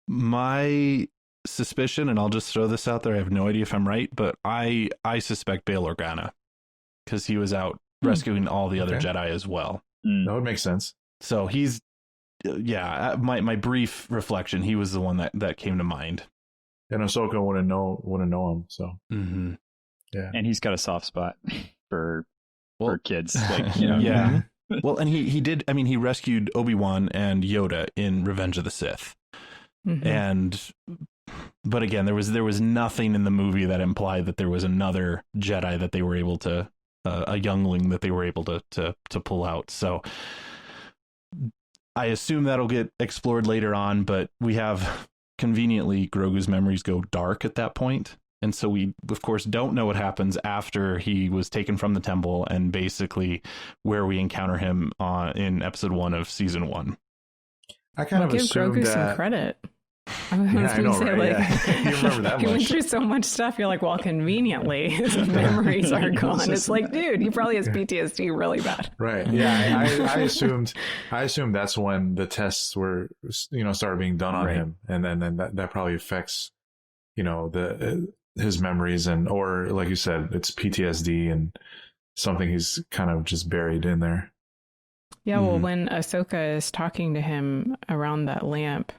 C: My suspicion, and I'll just throw this out there, I have no idea if I'm right, but I suspect Bail Organa, because he was out rescuing all the other Jedi as well.
O: That would make sense.
C: So he's, my brief reflection, he was the one that came to mind.
O: And Ahsoka wouldn't know him. So yeah,
M: and he's got a soft spot for kids. Like,
C: yeah. Well, and he did. I mean, he rescued Obi-Wan and Yoda in Revenge of the Sith, but again, there was nothing in the movie that implied that there was another Jedi that they were able to, a youngling that they were able to pull out. So I assume that'll get explored later on, but we have conveniently Grogu's memories go dark at that point. And so we, of course, don't know what happens after he was taken from the temple and basically where we encounter him in episode 1 of season 1.
N: I kind of assumed Grogu some credit. I was going to say, right?
O: You remember that
N: he
O: much.
N: went through so much stuff. You're like, well, conveniently, his memories are gone. It's like, dude, he probably has PTSD really bad.
O: Right. Yeah. I assumed that's when the tests were, started being done on him, and then that probably affects, his memories, or like you said, it's PTSD and something he's kind of just buried in there.
N: Yeah. Well, when Ahsoka is talking to him around that lamp,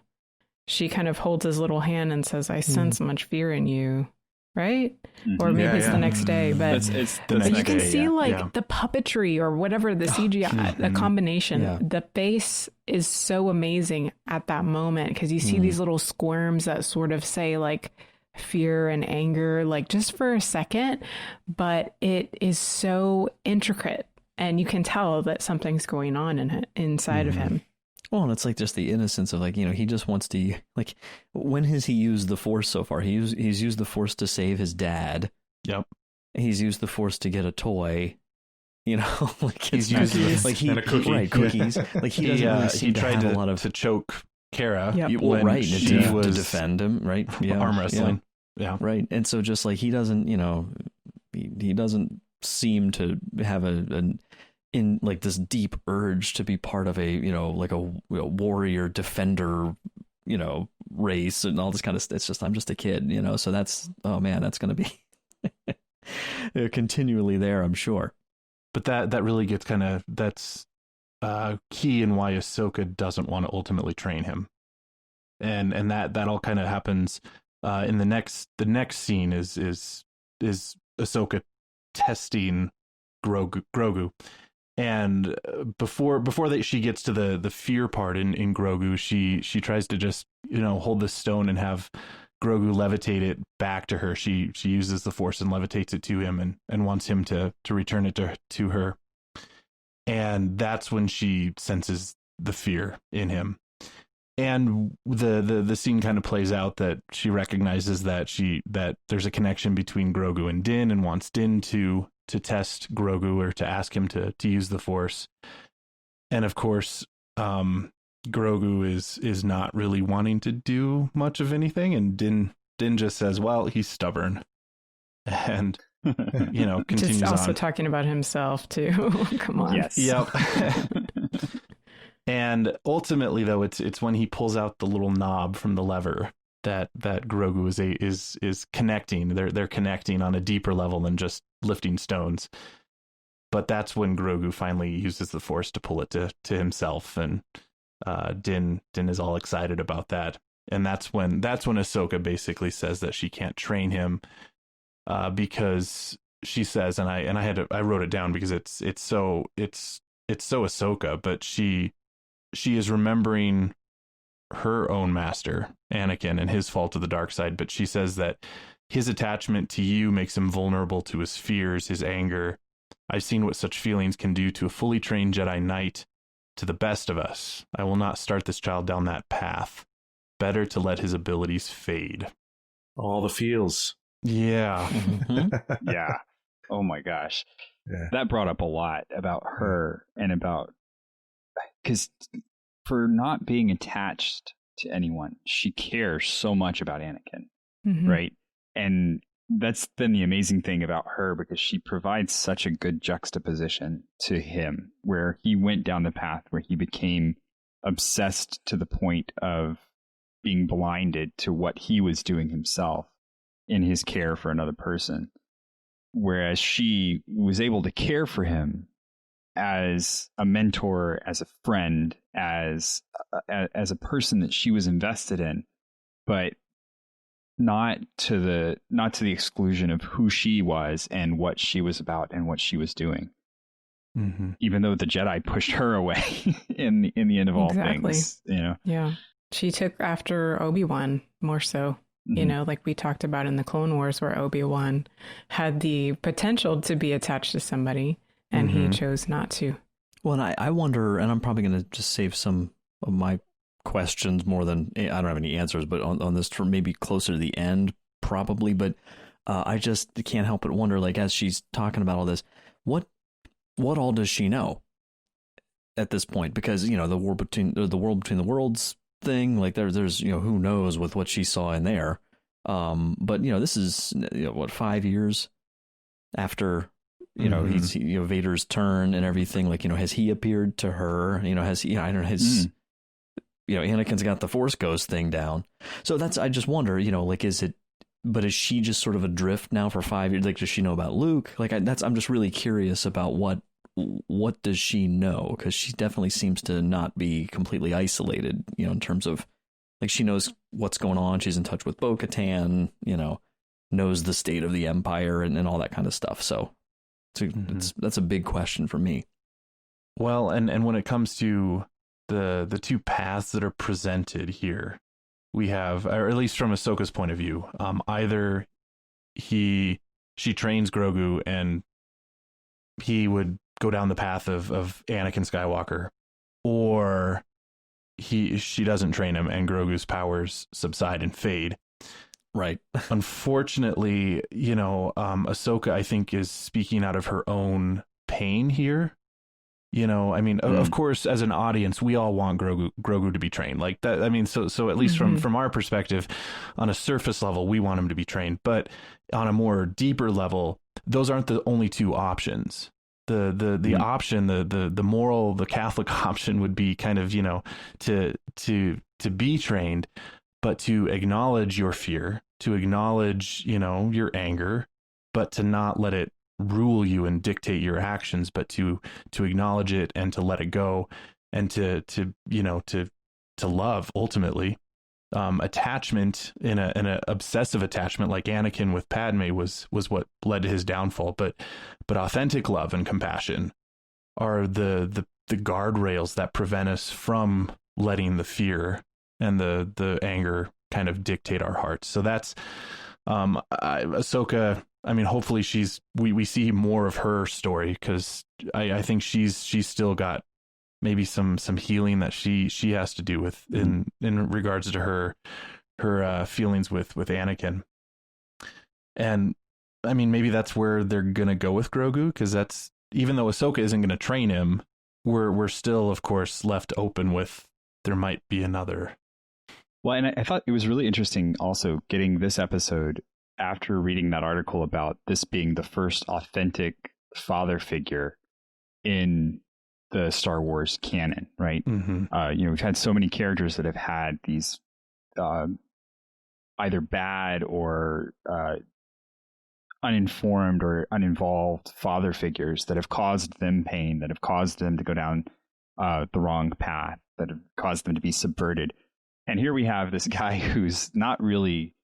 N: she kind of holds his little hand and says, I sense much fear in you. Right? Or maybe it's the next day, but you can see the puppetry or whatever, the CGI, the combination, the face is so amazing at that moment, because you see these little squirms that sort of say like fear and anger, like just for a second, but it is so intricate and you can tell that something's going on inside of him.
L: Well, and it's like just the innocence of like, he just wants to, like, when has he used the Force so far? He's used the Force to save his dad.
C: Yep.
L: He's used the Force to get a toy. Like
C: he's used
L: and a cookie. Cookies. Like he doesn't really seem
C: he tried
L: to have a lot of
C: to choke Kara.
L: Yep.
C: When she was
L: to defend him, right? Yeah,
C: arm wrestling. Yeah.
L: Right. And so just like he doesn't, he doesn't seem to have in like this deep urge to be part of a, like a warrior defender, race and all this kind of stuff. It's just, I'm just a kid, so that's, oh man, that's going to be continually there, I'm sure.
C: But that really gets that's key in why Ahsoka doesn't want to ultimately train him. And that all kind of happens in the next scene is Ahsoka testing Grogu. And before she gets to the fear part in Grogu, she tries to just hold the stone and have Grogu levitate it back to her. She uses the Force and levitates it to him and wants him to return it to her. And that's when she senses the fear in him. And the scene kind of plays out that she recognizes that there's a connection between Grogu and Din, and wants Din to test Grogu or to ask him to use the Force. And of course, Grogu is not really wanting to do much of anything, and Din just says, well, he's stubborn, and continues
N: just also
C: on.
N: talking about himself too. Come on.
C: Yes. Yep. And ultimately, though, it's when he pulls out the little knob from the lever that Grogu is connecting. They're connecting on a deeper level than just lifting stones. But that's when Grogu finally uses the Force to pull it to himself, and Din is all excited about that. And that's when Ahsoka basically says that she can't train him, because she says, and I wrote it down because it's so Ahsoka, but she is remembering her own master, Anakin, and his fall to the dark side. But she says that his attachment to you makes him vulnerable to his fears, his anger. I've seen what such feelings can do to a fully trained Jedi Knight, to the best of us. I will not start this child down that path. Better to let his abilities fade.
O: All the feels.
C: Yeah.
M: Mm-hmm. Yeah. Oh my gosh.
O: Yeah.
M: That brought up a lot about her and about, because for not being attached to anyone, she cares so much about Anakin, right? And that's been the amazing thing about her, because she provides such a good juxtaposition to him, where he went down the path where he became obsessed to the point of being blinded to what he was doing himself in his care for another person. Whereas she was able to care for him as a mentor, as a friend, as a person that she was invested in, but not to the exclusion of who she was and what she was about and what she was doing.
C: Mm-hmm.
M: Even though the Jedi pushed her away in the end of all things,
N: Yeah, she took after Obi-Wan more so. Like we talked about in the Clone Wars, where Obi-Wan had the potential to be attached to somebody, and he chose not to.
L: Well, and I wonder, and I'm probably going to just save some of my questions more than, I don't have any answers, but on this for maybe closer to the end, probably. But I just can't help but wonder, like, as she's talking about all this, what all does she know at this point? Because, the world between the worlds thing, like there's who knows with what she saw in there. But this is 5 years after he's Vader's turn and everything. Like, has he appeared to her? Has he? I don't know. Anakin's got the Force Ghost thing down. So I just wonder, like, is it? But is she just sort of adrift now for 5 years? Like, does she know about Luke? Like, I'm just really curious about what does she know? Because she definitely seems to not be completely isolated, in terms of, like, she knows what's going on. She's in touch with Bo-Katan, knows the state of the Empire and all that kind of stuff. So that's a big question for me.
C: Well, and when it comes to the two paths that are presented here, we have, or at least from Ahsoka's point of view, either she trains Grogu and he would go down the path of Anakin Skywalker, or she doesn't train him and Grogu's powers subside and fade.
L: Right.
C: Unfortunately, Ahsoka, I think, is speaking out of her own pain here. Of course, as an audience, we all want Grogu to be trained like that. I mean, so at least from our perspective, on a surface level, we want him to be trained. But on a more deeper level, those aren't the only two options. The option, the moral, the Catholic option would be kind of, to be trained, but to acknowledge your fear, to acknowledge, your anger, but to not let it rule you and dictate your actions, but to acknowledge it and to let it go, and to love ultimately. Attachment in a obsessive attachment like Anakin with Padme was what led to his downfall, but authentic love and compassion are the guardrails that prevent us from letting the fear and the anger kind of dictate our hearts. So that's Ahsoka. I mean, hopefully we see more of her story, because I think she's still got maybe some healing that she has to do with in regards to her feelings with Anakin. And I mean, maybe that's where they're gonna go with Grogu, because that's, even though Ahsoka isn't gonna train him, we're still, of course, left open with there might be another.
M: Well, and I thought it was really interesting also getting this episode after reading that article about this being the first authentic father figure in the Star Wars canon, right? We've had so many characters that have had these either bad or uninformed or uninvolved father figures that have caused them pain, that have caused them to go down the wrong path, that have caused them to be subverted. And here we have this guy who's not really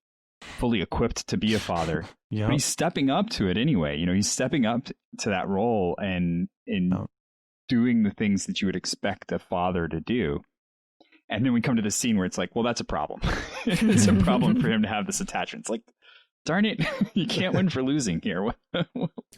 M: fully equipped to be a father. But he's stepping up to it anyway. You know, he's stepping up to that role and doing the things that you would expect a father to do. And then we come to the scene where it's like, well, that's a problem. It's a problem for him to have this attachment. It's like, darn it, you can't win for losing here.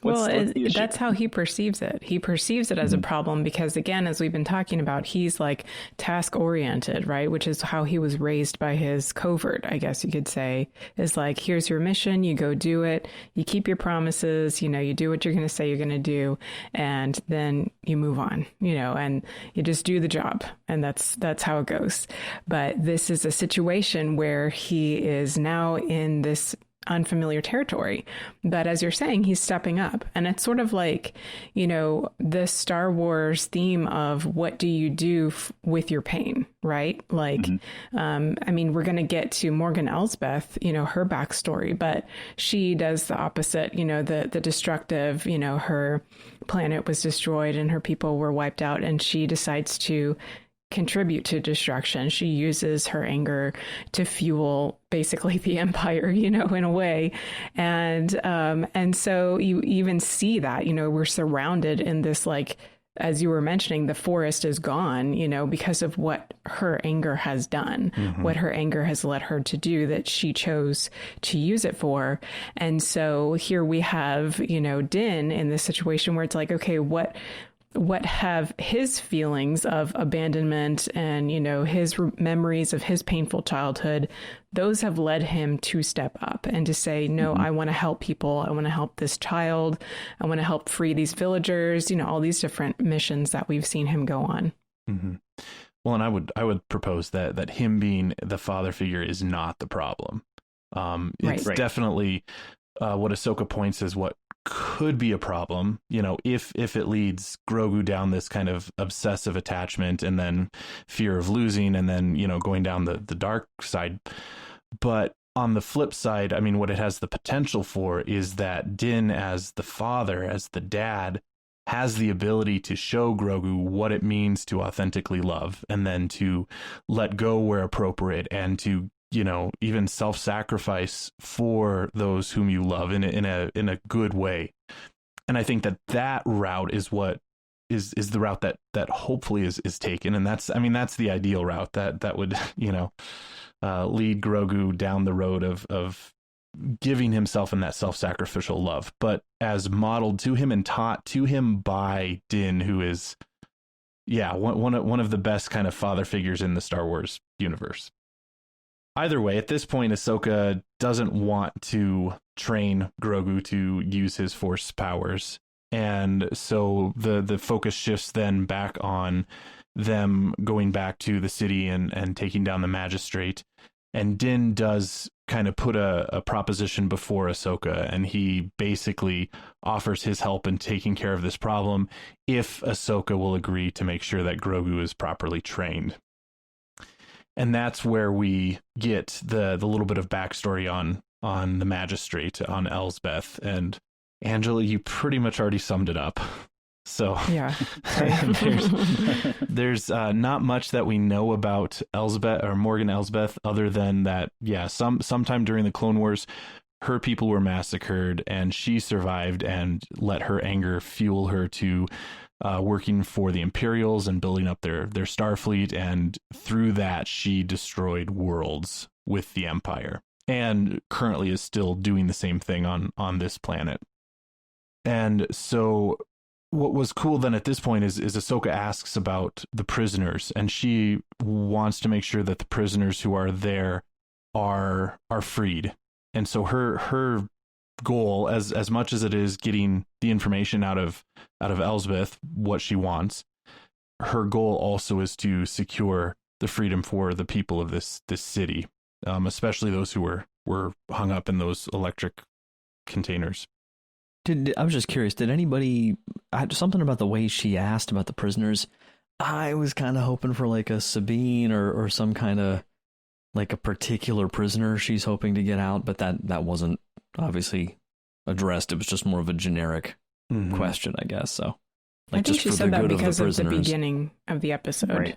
N: That's how he perceives it. He perceives it as a problem because, again, as we've been talking about, he's like task oriented, right? Which is how he was raised by his covert, I guess you could say, is like, here's your mission, you go do it, you keep your promises, you know, you do what you're going to say you're going to do, and then you move on, you know, and you just do the job. And that's how it goes. But this is a situation where he is now in this unfamiliar territory. But as you're saying, he's stepping up. And it's sort of like, you know, the Star Wars theme of what do you do with your pain, right? Like, I mean, we're going to get to Morgan Elsbeth, you know, her backstory, but she does the opposite, you know, the destructive, you know, her planet was destroyed and her people were wiped out, and she decides to contribute to destruction. She uses her anger to fuel basically the Empire, you know, in a way. And so you even see that, you know, we're surrounded in this, like, as you were mentioning, the forest is gone, you know, because of what her anger has done, what her anger has led her to do, that she chose to use it for. And so here we have, you know, Din in this situation where it's like, okay, what have his feelings of abandonment and, you know, his memories of his painful childhood, those have led him to step up and to say, no, I want to help people. I want to help this child. I want to help free these villagers, you know, all these different missions that we've seen him go on.
C: Well, and I would propose that him being the father figure is not the problem. It's definitely what Ahsoka points as what could be a problem, you know, if it leads Grogu down this kind of obsessive attachment and then fear of losing and then, you know, going down the dark side. But on the flip side, I mean, what it has the potential for is that Din, as the father, as the dad, has the ability to show Grogu what it means to authentically love and then to let go where appropriate and to, you know, even self-sacrifice for those whom you love in a good way. And I think that route is what is the route that hopefully is taken. And that's the ideal route that would, you know, lead Grogu down the road of giving himself in that self-sacrificial love, but as modeled to him and taught to him by Din, who is, one of the best kind of father figures in the Star Wars universe. Either way, at this point, Ahsoka doesn't want to train Grogu to use his Force powers. And so the focus shifts then back on them going back to the city and taking down the magistrate. And Din does kind of put a proposition before Ahsoka, and he basically offers his help in taking care of this problem if Ahsoka will agree to make sure that Grogu is properly trained. And that's where we get the little bit of backstory on the magistrate, on Elsbeth. And Angela, you pretty much already summed it up. So
N: yeah,
C: there's not much that we know about Elsbeth or Morgan Elsbeth other than that, sometime during the Clone Wars, her people were massacred and she survived and let her anger fuel her to working for the Imperials and building up their Starfleet. And through that, she destroyed worlds with the Empire and currently is still doing the same thing on this planet. And so what was cool then at this point is Ahsoka asks about the prisoners, and she wants to make sure that the prisoners who are there are freed. And so her goal, as much as it is getting the information out of Elsbeth, what she wants, her goal also is to secure the freedom for the people of this city, especially those who were hung up in those electric containers.
L: I was just curious, did anybody, something about the way she asked about the prisoners, I was kind of hoping for like a Sabine or some kind of like a particular prisoner she's hoping to get out, but that wasn't obviously addressed. It was just more of a generic question, I guess. So, like,
N: I think she said that because of the beginning of the episode.
M: Right.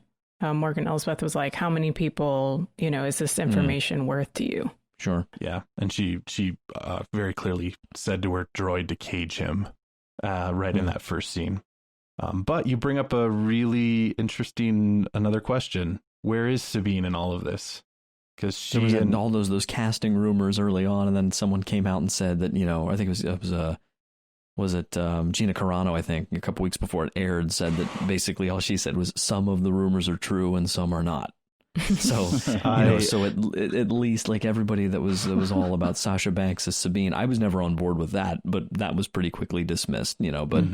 N: Morgan Elsbeth was like, how many people, is this information worth to you?
L: Sure.
C: Yeah. And she very clearly said to her droid to cage him right in that first scene. But you bring up a really interesting another question. Where is Sabine in all of this? Because she
L: was all those casting rumors early on, and then someone came out and said that, I think was it Gina Carano, I think, a couple weeks before it aired, said that basically all she said was some of the rumors are true and some are not. So, so at least like everybody that was all about Sasha Banks as Sabine, I was never on board with that, but that was pretty quickly dismissed, but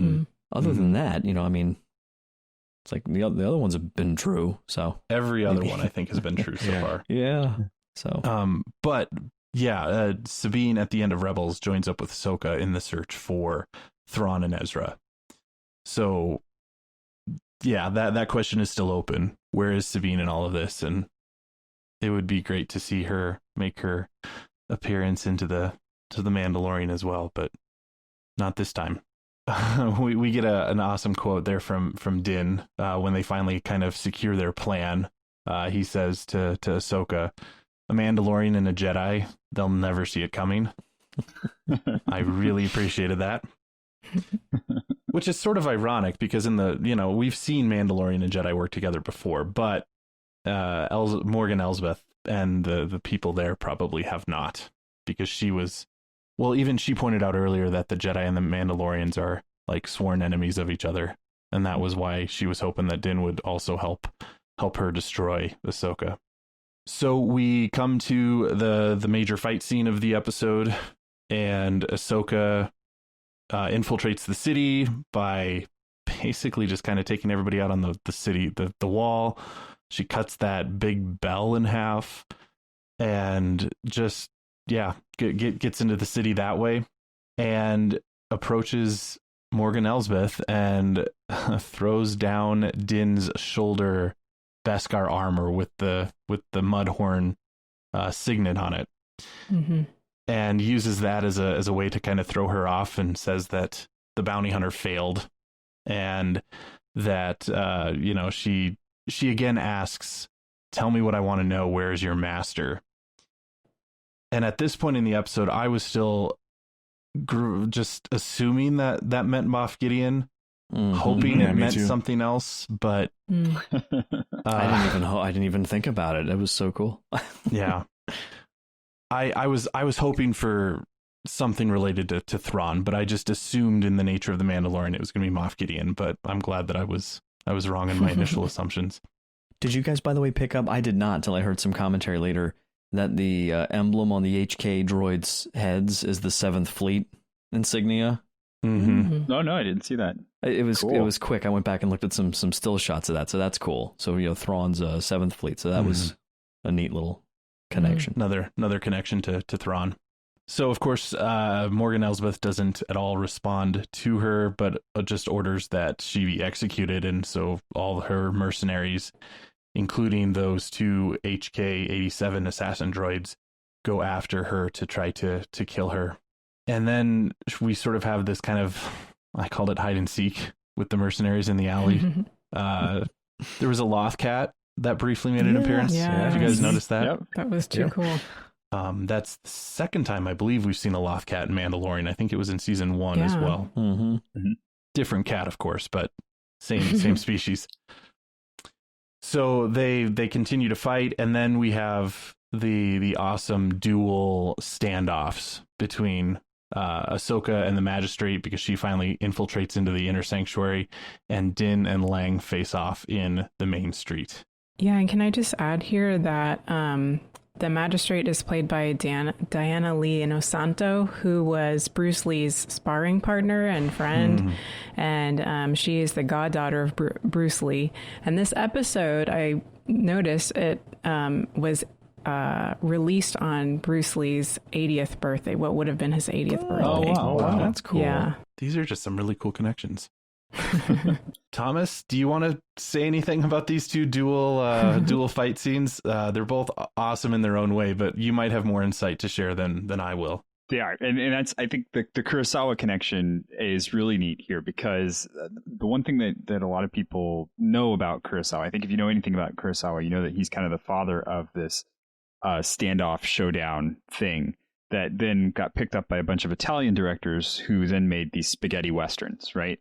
L: other than that, it's like the other ones have been true. So
C: every other one I think has been true so far.
L: Yeah. So,
C: but yeah, Sabine at the end of Rebels joins up with Ahsoka in the search for Thrawn and Ezra. So yeah, that question is still open. Where is Sabine in all of this? And it would be great to see her make her appearance into the Mandalorian as well, but not this time. We get an awesome quote there from Din when they finally kind of secure their plan. He says to Ahsoka, "A Mandalorian and a Jedi, they'll never see it coming." I really appreciated that. Which is sort of ironic because in we've seen Mandalorian and Jedi work together before, but Morgan Elsbeth and the people there probably have not, because she was, even she pointed out earlier that the Jedi and the Mandalorians are like sworn enemies of each other, and that was why she was hoping that Din would also help her destroy Ahsoka. So we come to the major fight scene of the episode, and Ahsoka infiltrates the city by basically just kind of taking everybody out on the city, the wall. She cuts that big bell in half and just, gets into the city that way and approaches Morgan Elsbeth and throws down Din's shoulder Beskar armor with the Mudhorn signet on it.
N: Mm-hmm.
C: And uses that as a way to kind of throw her off, and says that the bounty hunter failed, and that she again asks, "Tell me what I want to know. Where's your master?" And at this point in the episode, I was still just assuming that meant Moff Gideon, hoping it meant something else, but
L: I didn't even think about it. It was so cool.
C: Yeah. I was hoping for something related to Thrawn, but I just assumed in the nature of the Mandalorian it was going to be Moff Gideon. But I'm glad that I was wrong in my initial assumptions.
L: Did you guys, by the way, pick up? I did not until I heard some commentary later that the emblem on the HK droids' heads is the 7th Fleet insignia.
C: Mm-hmm.
M: No, I didn't see that.
L: It was
M: cool.
L: It was quick. I went back and looked at some still shots of that, so that's cool. So Thrawn's 7th Fleet, so that was a neat little connection.
C: Another connection to Thrawn. So of course Morgan Elsbeth doesn't at all respond to her, but just orders that she be executed, and so all her mercenaries, including those 2 HK-87 assassin droids, go after her to try to kill her. And then we sort of have this kind of, I called it hide and seek with the mercenaries in the alley. There was a Loth cat that briefly made an appearance.
N: Yeah.
C: Did you guys notice that?
M: Yep.
N: That was too cool.
C: That's the second time I believe we've seen a Loth cat in Mandalorian. I think it was in season 1 as well. Different cat, of course, but same species. So they continue to fight, and then we have the awesome dual standoffs between Ahsoka and the Magistrate, because she finally infiltrates into the inner sanctuary, and Din and Lang face off in the main street.
N: Yeah, and can I just add here that the Magistrate is played by Diana Lee Inosanto, who was Bruce Lee's sparring partner and friend, and she is the goddaughter of Bruce Lee. And this episode, I noticed it was released on Bruce Lee's 80th birthday, what would have been his 80th birthday.
C: Oh, wow. That's cool.
N: Yeah.
C: These are just some really cool connections. Thomas, do you want to say anything about these two dual fight scenes? They're both awesome in their own way, but you might have more insight to share than I will.
M: They are, and that's, I think the Kurosawa connection is really neat here, because the one thing that a lot of people know about Kurosawa, I think if you know anything about Kurosawa, you know that he's kind of the father of this standoff showdown thing that then got picked up by a bunch of Italian directors who then made these spaghetti westerns, right?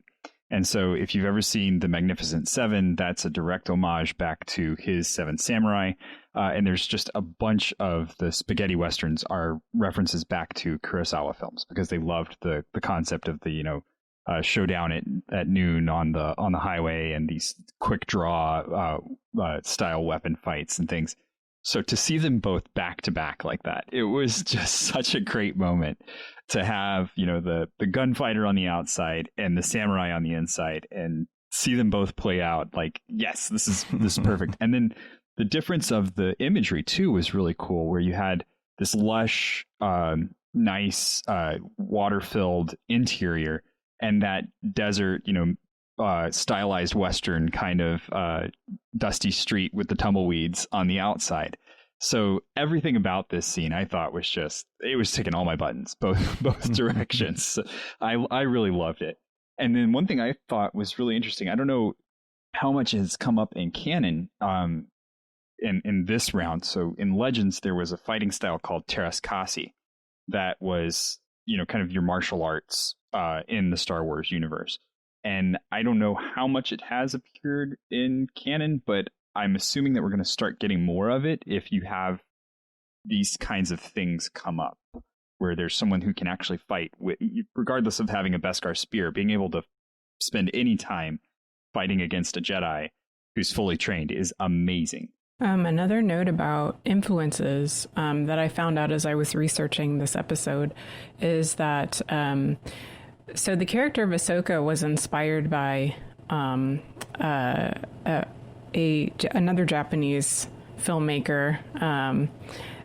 M: And so if you've ever seen The Magnificent Seven, that's a direct homage back to his Seven Samurai. And there's just a bunch of the spaghetti westerns are references back to Kurosawa films, because they loved the concept of the, showdown at noon on the highway, and these quick draw style weapon fights and things. So to see them both back to back like that, it was just such a great moment to have, the gunfighter on the outside and the samurai on the inside, and see them both play out like, yes, this is perfect. And then the difference of the imagery too was really cool, where you had this lush, nice, water-filled interior, and that desert, stylized Western kind of dusty street with the tumbleweeds on the outside. So everything about this scene I thought was it was ticking all my buttons, both directions. I really loved it. And then one thing I thought was really interesting, I don't know how much has come up in canon in this round. So in Legends, there was a fighting style called Terraskasi that was, kind of your martial arts in the Star Wars universe. And I don't know how much it has appeared in canon, but I'm assuming that we're going to start getting more of it if you have these kinds of things come up, where there's someone who can actually fight, regardless of having a Beskar spear. Being able to spend any time fighting against a Jedi who's fully trained is amazing.
N: Another note about influences that I found out as I was researching this episode is that so the character of Ahsoka was inspired by another Japanese filmmaker,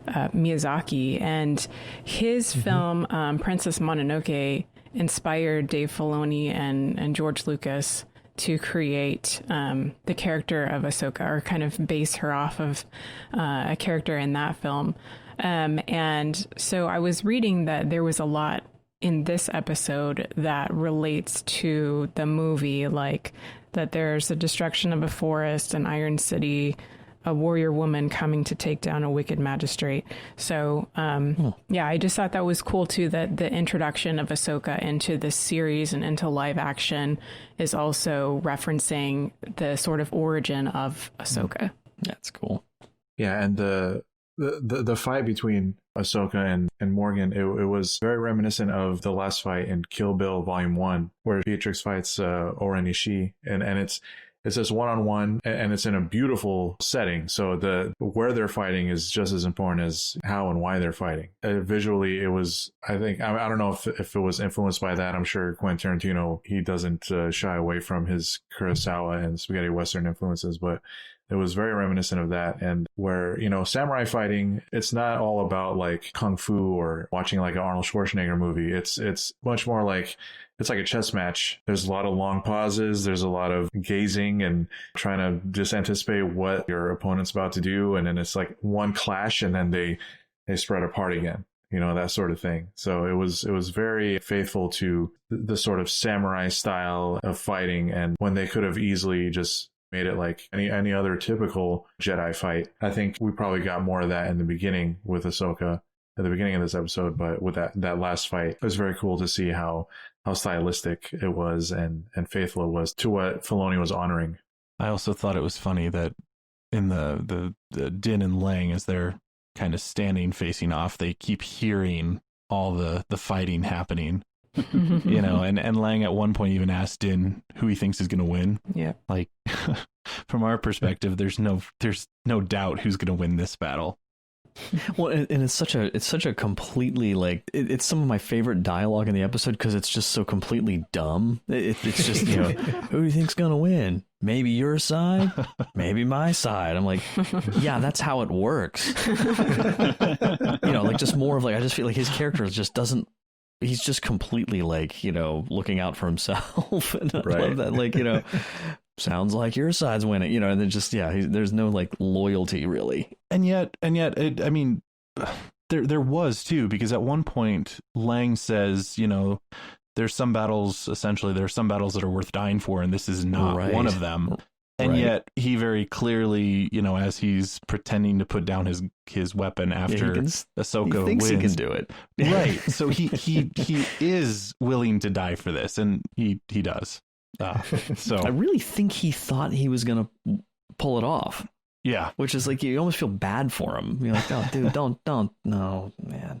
N: Miyazaki, and his film Princess Mononoke inspired Dave Filoni and George Lucas to create the character of Ahsoka, or kind of base her off of a character in that film. And so I was reading that there was a lot in this episode that relates to the movie, like that there's a destruction of a forest, an Iron City, a warrior woman coming to take down a wicked magistrate. So, yeah, I just thought that was cool too, that the introduction of Ahsoka into this series and into live action is also referencing the sort of origin of Ahsoka.
L: That's cool.
O: Yeah, and the fight between Ahsoka and Morgan, it was very reminiscent of the last fight in Kill Bill Volume 1, where Beatrix fights Oren Ishii, and it's this one-on-one, and it's in a beautiful setting. So where they're fighting is just as important as how and why they're fighting. Visually, it was, I think, I don't know if it was influenced by that. I'm sure Quentin Tarantino, he doesn't shy away from his Kurosawa and spaghetti Western influences, but it was very reminiscent of that. And where, samurai fighting, it's not all about like kung fu or watching like an Arnold Schwarzenegger movie. It's much more like, it's like a chess match. There's a lot of long pauses. There's a lot of gazing and trying to just anticipate what your opponent's about to do. And then it's like one clash and then they spread apart again, that sort of thing. So it was very faithful to the sort of samurai style of fighting. And when they could have easily just made it like any other typical Jedi fight, I think we probably got more of that in the beginning with Ahsoka at the beginning of this episode. But with that last fight, it was very cool to see how stylistic it was and faithful it was to what Filoni was honoring.
C: I also thought it was funny that in the Din and Lang, as they're kind of standing facing off, they keep hearing all the fighting happening. And Lang at one point even asked Din who he thinks is going to win. Yeah. Like from our perspective, there's no doubt who's going to win this battle.
L: Well, and it's such a completely like it's some of my favorite dialogue in the episode, because it's just so completely dumb. It's just who do you think's gonna win? Maybe your side, maybe my side. I'm like, yeah, that's how it works. Like just more of like, I just feel like his character just doesn't. He's just completely like looking out for himself, and I love that. Like sounds like your side's winning, and then just there's no like loyalty really.
C: And yet, there was too, because at one point Lang says, there's some battles that are worth dying for, and this is not one of them. And yet he very clearly, as he's pretending to put down his weapon after Ahsoka
L: he thinks
C: wins,
L: he can do it.
C: Right. So he is willing to die for this, and he does. So
L: I really think he thought he was going to pull it off.
C: Yeah.
L: Which is like, you almost feel bad for him. You're like, oh, dude, don't, no, man.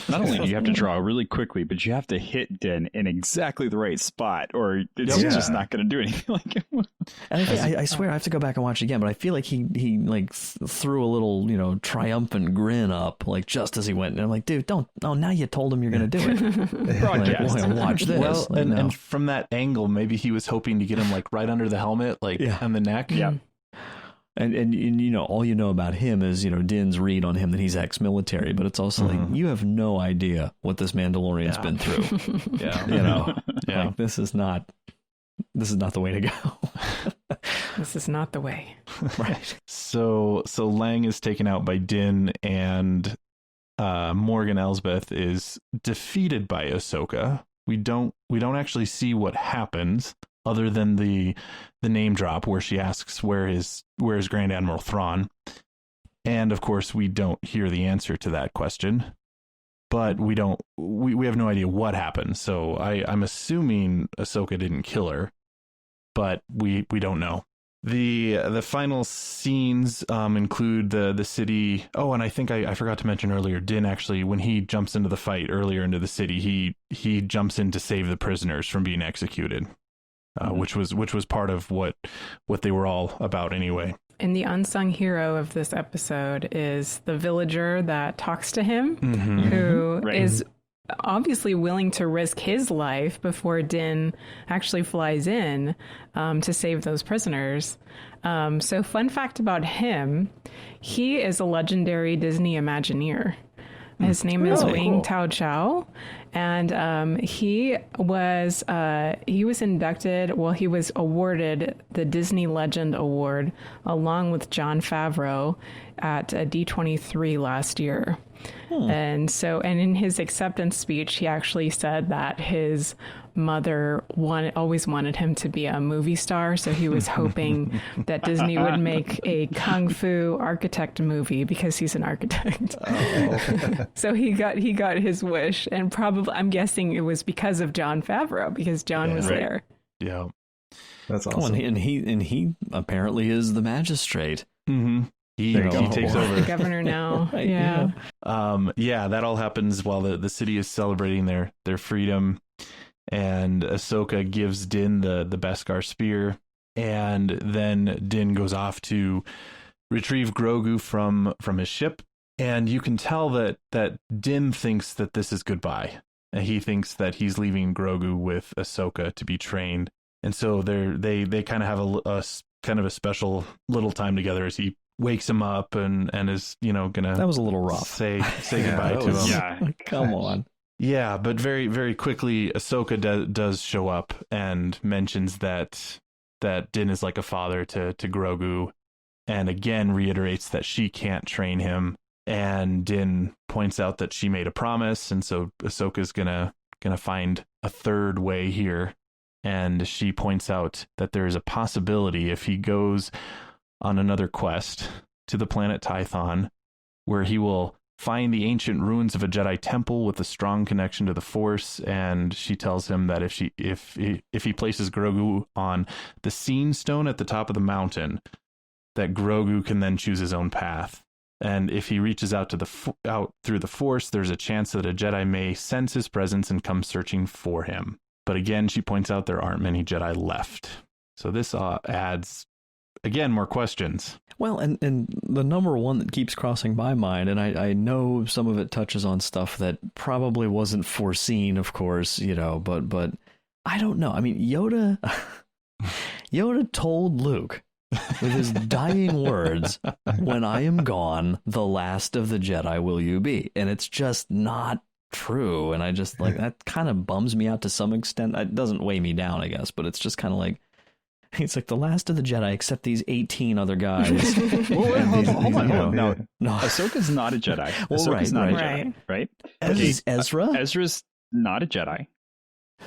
M: Not only do you have to draw really quickly, but you have to hit Din in exactly the right spot, or it's just not going to do anything like it.
L: And I swear I have to go back and watch it again, but I feel like he threw a little, triumphant grin up, like just as he went. And I'm like, dude, don't. Oh, now you told him you're going to do it.
M: Broadcast.
L: Like, watch this.
C: Well, and from that angle, maybe he was hoping to get him like right under the helmet, like on the neck.
M: Yeah.
L: And all you know about him is, Din's read on him that he's ex-military, but it's also like, you have no idea what this Mandalorian's been through. Like, this is not the way to go.
N: This is not the way.
C: Right. So Lang is taken out by Din, and Morgan Elsbeth is defeated by Ahsoka. We don't actually see what happens, other than the name drop where she asks where is Grand Admiral Thrawn, and of course we don't hear the answer to that question, but we have no idea what happened. So I'm assuming Ahsoka didn't kill her, but we don't know. The final scenes include the city. Oh, and I think I forgot to mention earlier, Din actually, when he jumps into the fight earlier into the city, he jumps in to save the prisoners from being executed. Which was part of what they were all about anyway.
N: And the unsung hero of this episode is the villager that talks to him, who is obviously willing to risk his life before Din actually flies in to save those prisoners. So fun fact about him, he is a legendary Disney Imagineer. His name is Wing Tao Chow, and he was inducted. Well, he was awarded the Disney Legend Award along with Jon Favreau at D23 last year. And in his acceptance speech, he actually said that his mother always wanted him to be a movie star, so he was hoping that Disney would make a kung fu architect movie because he's an architect. So he got his wish, and probably I'm guessing it was because of Jon Favreau, because Jon was there.
C: Yeah,
O: that's awesome.
L: Oh, and he apparently is the magistrate.
C: Mm-hmm. He takes over.
N: The governor now.
L: Right,
C: yeah. That all happens while the city is celebrating their freedom, and Ahsoka gives Din the Beskar spear, and then Din goes off to retrieve Grogu from his ship, and you can tell that Din thinks that this is goodbye. And he thinks that he's leaving Grogu with Ahsoka to be trained, and so they kind of have a kind of a special little time together as he wakes him up and is gonna,
L: that was a little rough,
C: say goodbye to him.
L: Yeah, come on.
C: Yeah, but very, very quickly Ahsoka does show up and mentions that Din is like a father to Grogu, and again reiterates that she can't train him, and Din points out that she made a promise, and so Ahsoka's gonna find a third way here, and she points out that there is a possibility if he goes on another quest to the planet Tython, where he will find the ancient ruins of a Jedi temple with a strong connection to the Force. And she tells him that if he places Grogu on the Scene Stone at the top of the mountain, that Grogu can then choose his own path. And if he reaches out through the Force, there's a chance that a Jedi may sense his presence and come searching for him. But again, she points out there aren't many Jedi left. So this adds, again, more questions.
L: Well, and the number one that keeps crossing my mind, and I know some of it touches on stuff that probably wasn't foreseen, of course, but I don't know. I mean, Yoda told Luke with his dying words, "When I am gone, the last of the Jedi will you be," and it's just not true. And I just that kind of bums me out to some extent. It doesn't weigh me down, I guess, but it's just kind of like, He's like the last of the Jedi, except these 18 other guys.
M: Hold on. No,
L: no.
M: Ahsoka's not a Jedi.
L: Well,
M: Ahsoka's not a Jedi,
N: right.
M: right?
L: Is Ezra?
M: Ezra's not a Jedi.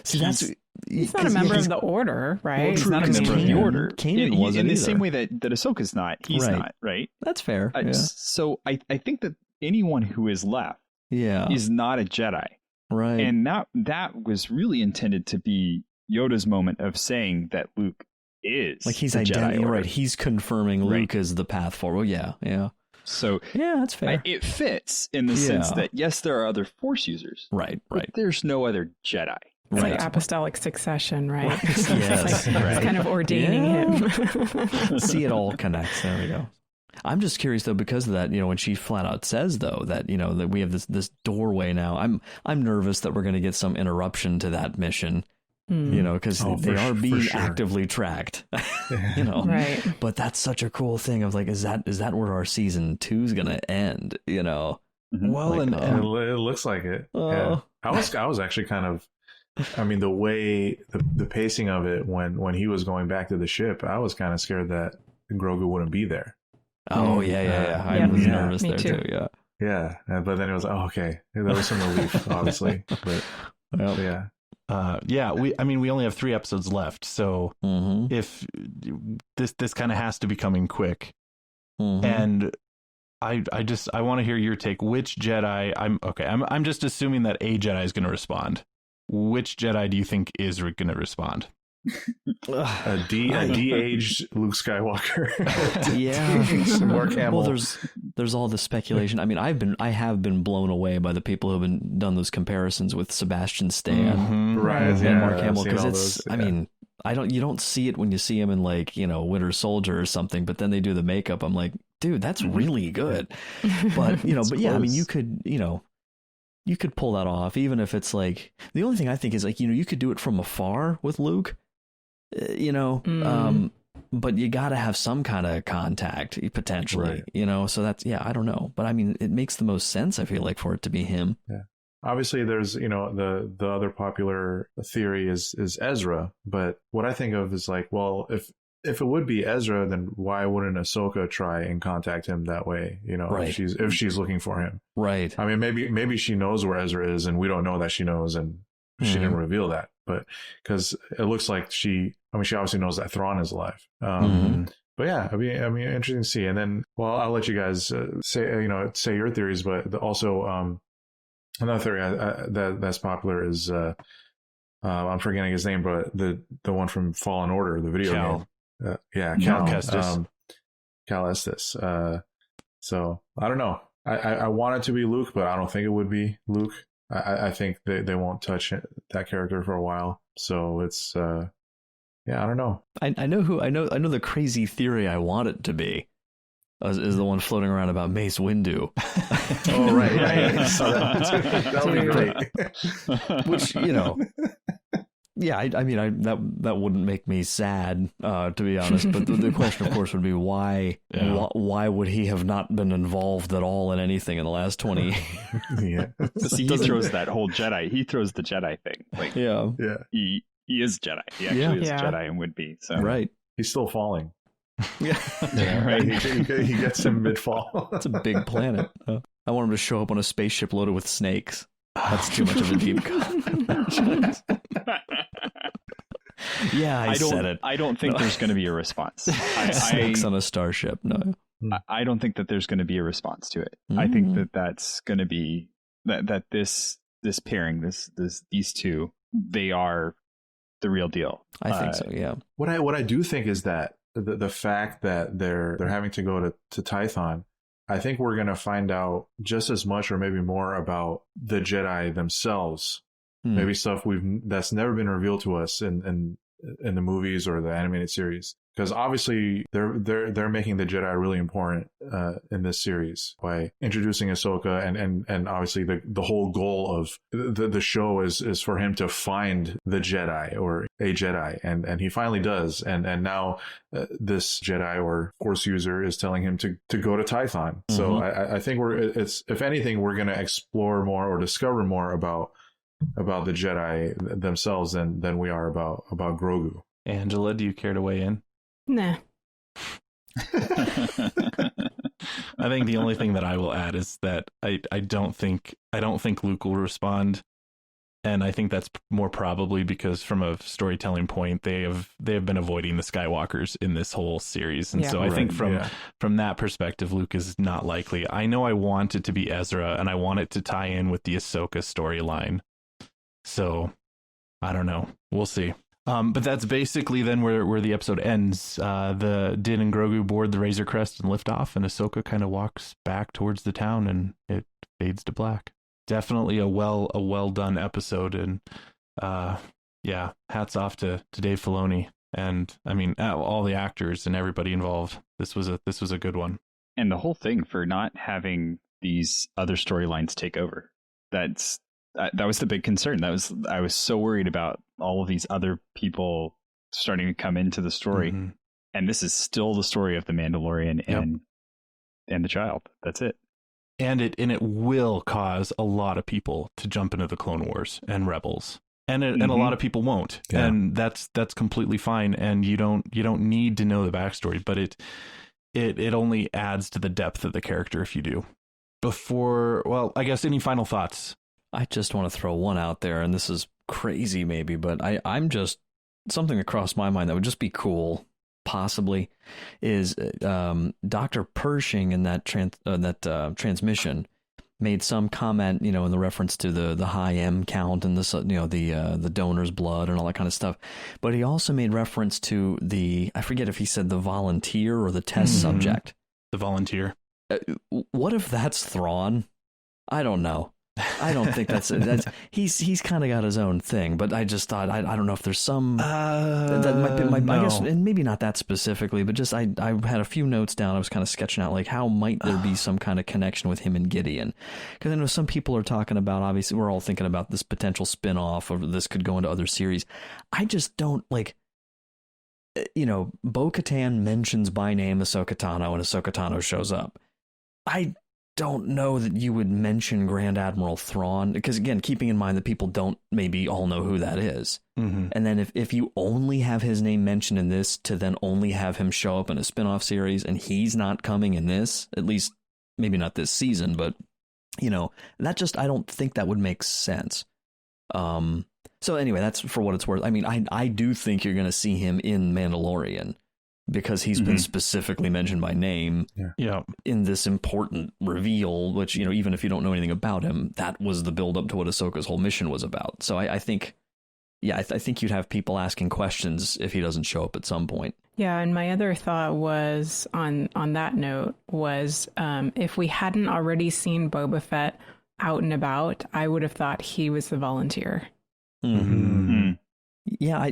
L: See,
N: he's not a member of the Order, right?
M: Well, he's not a member of the Order.
L: Kanan wasn't
M: in the
L: either.
M: same way that Ahsoka's not. He's not, right?
L: That's fair. Yeah.
M: So I think that anyone who is left is not a Jedi.
L: Right.
M: And that was really intended to be Yoda's moment of saying that Luke is
L: like he's
M: the
L: identity,
M: Jedi Order.
L: right? He's confirming Luke is the path forward. Well, yeah.
M: So
L: yeah, that's fair.
M: It fits in the sense that yes, there are other Force users,
L: right.
M: But there's no other Jedi.
N: It's like apostolic succession, right?
L: Yes,
N: it's kind of ordaining him.
L: See, it all connects. There we go. I'm just curious though, because of that, when she flat out says though that that we have this doorway now, I'm nervous that we're going to get some interruption to that mission. Because they are being actively tracked,
N: right.
L: But that's such a cool thing of like, is that where our season 2 is going to end?
O: Well,
L: like,
O: and it looks like it. Yeah. I was actually kind of, the way the pacing of it when he was going back to the ship, I was kind of scared that Grogu wouldn't be there.
L: Oh yeah. I was nervous there too. Yeah.
O: Yeah, but then it was okay. There was some relief, obviously, but yeah.
C: We only have 3 episodes left, so if this kind of has to be coming quick, and I want to hear your take. Which Jedi? I'm just assuming that a Jedi is going to respond. Which Jedi do you think is going to respond?
O: A de-aged Luke Skywalker.
L: Mark Hamill. Well, there's all the speculation. I have been blown away by the people who have done those comparisons with Sebastian Stan, and Mark Hamill, because it's. You don't see it when you see him in Winter Soldier or something, but then they do the makeup. I'm like, dude, that's really good. But you could pull that off, even if it's like the only thing I think is you could do it from afar with Luke. But you got to have some kind of contact potentially, so that's, I don't know. But it makes the most sense, I feel like, for it to be him.
O: Yeah. Obviously there's, the other popular theory is Ezra. But what I think of is if it would be Ezra, then why wouldn't Ahsoka try and contact him that way? If she's looking for him.
L: Right.
O: Maybe she knows where Ezra is and we don't know that she knows, and she didn't reveal that. But because it looks like she obviously knows that Thrawn is alive. But yeah, interesting to see. And then, I'll let you guys say your theories, but also another theory that's popular is I'm forgetting his name, but the one from Fallen Order, the video game. Cal
C: Kestis.
O: Cal Estes. So I don't know. I want it to be Luke, but I don't think it would be Luke. I think they won't touch that character for a while. So it's I don't know.
L: I know the crazy theory I want it to be is the one floating around about Mace Windu.
O: Oh right. So that would be great.
L: Which that wouldn't make me sad, to be honest. But the question, of course, would be why would he have not been involved at all in anything in the last 20 years?
O: Yeah.
M: See, he throws that whole Jedi. He throws the Jedi thing. He is Jedi. He actually is Jedi and would be. So
L: right.
O: He's still falling.
L: Yeah.
O: Right. He gets him mid-fall.
L: It's a big planet. I want him to show up on a spaceship loaded with snakes. That's too much of a deep cut. Yeah, I said it.
M: I don't think there's going to be a response.
L: Snakes on a starship. No,
M: I don't think that there's going to be a response to it. I think that's going to be that this pairing, these two, they are the real deal.
L: I think so. Yeah.
O: What I do think is that the fact that they're having to go to Tython, I think we're going to find out just as much or maybe more about the Jedi themselves. Maybe stuff that's never been revealed to us in the movies or the animated series. Because obviously they're making the Jedi really important in this series by introducing Ahsoka, and obviously the whole goal of the show is for him to find the Jedi or a Jedi, and he finally does, and now this Jedi or Force user is telling him to go to Tython. So I think if anything, we're going to explore more or discover more about the Jedi themselves than we are about Grogu.
C: Angela, do you care to weigh in?
N: Nah.
C: I think the only thing that I will add is that I don't think Luke will respond, and I think that's more probably because from a storytelling point they have been avoiding the Skywalkers in this whole series, and so I think from that perspective Luke is not likely. I know I want it to be Ezra, and I want it to tie in with the Ahsoka storyline, so I don't know, we'll see. But that's basically then where the episode ends. The Din and Grogu board the Razor Crest and lift off, and Ahsoka kind of walks back towards the town, and it fades to black. Definitely a well done episode, and hats off to Dave Filoni, and I mean all the actors and everybody involved. This was a good one,
M: and the whole thing for not having these other storylines take over. That was the big concern. I was so worried about all of these other people starting to come into the story, and this is still the story of the Mandalorian and the child. That's it.
C: And it will cause a lot of people to jump into the Clone Wars and Rebels, and a lot of people won't, and that's completely fine. And you don't need to know the backstory, but it only adds to the depth of the character if you do. I guess any final thoughts?
L: I just want to throw one out there, and this is crazy maybe, but I'm just, something across my mind that would just be cool, possibly, is Dr. Pershing in that transmission made some comment, in the reference to the high M count and this, the donor's blood and all that kind of stuff. But he also made reference to I forget if he said the volunteer or the test subject.
C: The volunteer.
L: What if that's Thrawn? I don't know. I don't think that's he's kind of got his own thing, but I just thought I don't know if there's some that might be I guess, and maybe not that specifically, but just I had a few notes down. I was kind of sketching out like how might there be some kind of connection with him and Gideon, because I know some people are talking about, obviously we're all thinking about this potential spin-off, or this could go into other series. I just don't like, Bo-Katan mentions by name Ahsoka Tano, and Ahsoka Tano shows up. I don't know that you would mention Grand Admiral Thrawn, because again, keeping in mind that people don't maybe all know who that is. And then if you only have his name mentioned in this, to then only have him show up in a spin-off series and he's not coming in this, at least maybe not this season, but that just, I don't think that would make sense. So anyway, that's for what it's worth. I mean, I do think you're going to see him in Mandalorian, because he's been specifically mentioned by name in this important reveal, which, even if you don't know anything about him, that was the build up to what Ahsoka's whole mission was about. So I think, I think you'd have people asking questions if he doesn't show up at some point.
N: Yeah, and my other thought was, on that note, was if we hadn't already seen Boba Fett out and about, I would have thought he was the volunteer.
L: Yeah,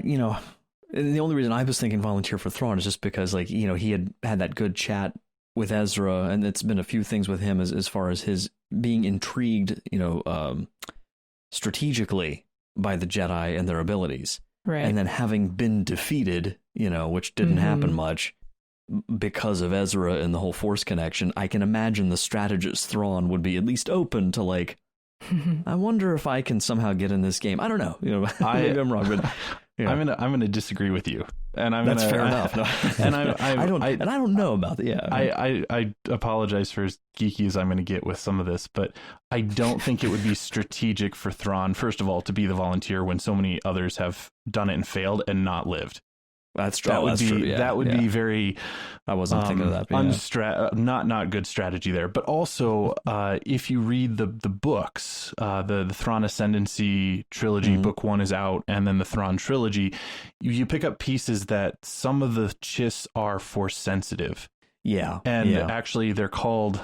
L: the only reason I was thinking volunteer for Thrawn is just because, he had that good chat with Ezra, and it's been a few things with him as far as his being intrigued, strategically by the Jedi and their abilities.
N: Right.
L: And then having been defeated, which didn't happen much because of Ezra and the whole Force connection, I can imagine the strategist Thrawn would be at least open to I wonder if I can somehow get in this game. I don't know. Maybe I'm wrong, but
C: I'm gonna disagree with you, and
L: that's fair enough. No.
C: And
L: I don't know about that. Yeah,
C: I apologize for as geeky as I'm going to get with some of this, but I don't think it would be strategic for Thrawn, first of all, to be the volunteer when so many others have done it and failed and not lived.
L: That's true.
C: That would be very.
L: I wasn't thinking of that.
C: Not good strategy there. But also, if you read the books, the Thrawn Ascendancy trilogy, book 1 is out, and then the Thrawn trilogy, you pick up pieces that some of the Chiss are Force sensitive.
L: Yeah,
C: and actually they're called.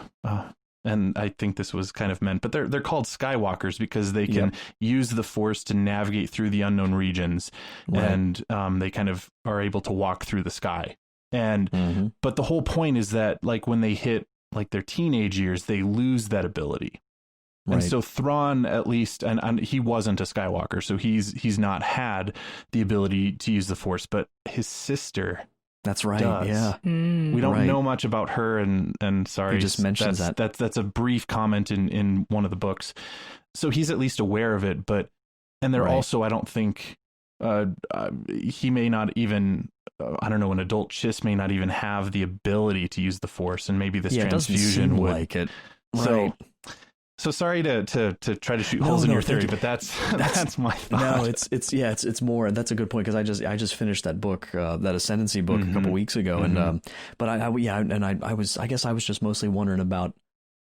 C: And I think this was kind of meant, but they're called Skywalkers because they can use the Force to navigate through the unknown regions, and they kind of are able to walk through the sky. And but the whole point is that, when they hit their teenage years, they lose that ability. And so Thrawn, at least, and he wasn't a Skywalker, so he's not had the ability to use the Force, but his sister.
L: That's right.
C: Does.
L: Yeah.
C: We don't know much about her, and sorry,
L: he just mentions
C: that's a brief comment in one of the books. So he's at least aware of it, and they're also, I don't think, he may not even, I don't know, an adult Chiss may not even have the ability to use the Force, and maybe this transfusion would
L: like it.
C: Right. So sorry to try to shoot holes in your theory, but that's my thought.
L: No, it's more. That's a good point, because I just finished that book, that Ascendancy book a couple weeks ago, and but I was just mostly wondering about,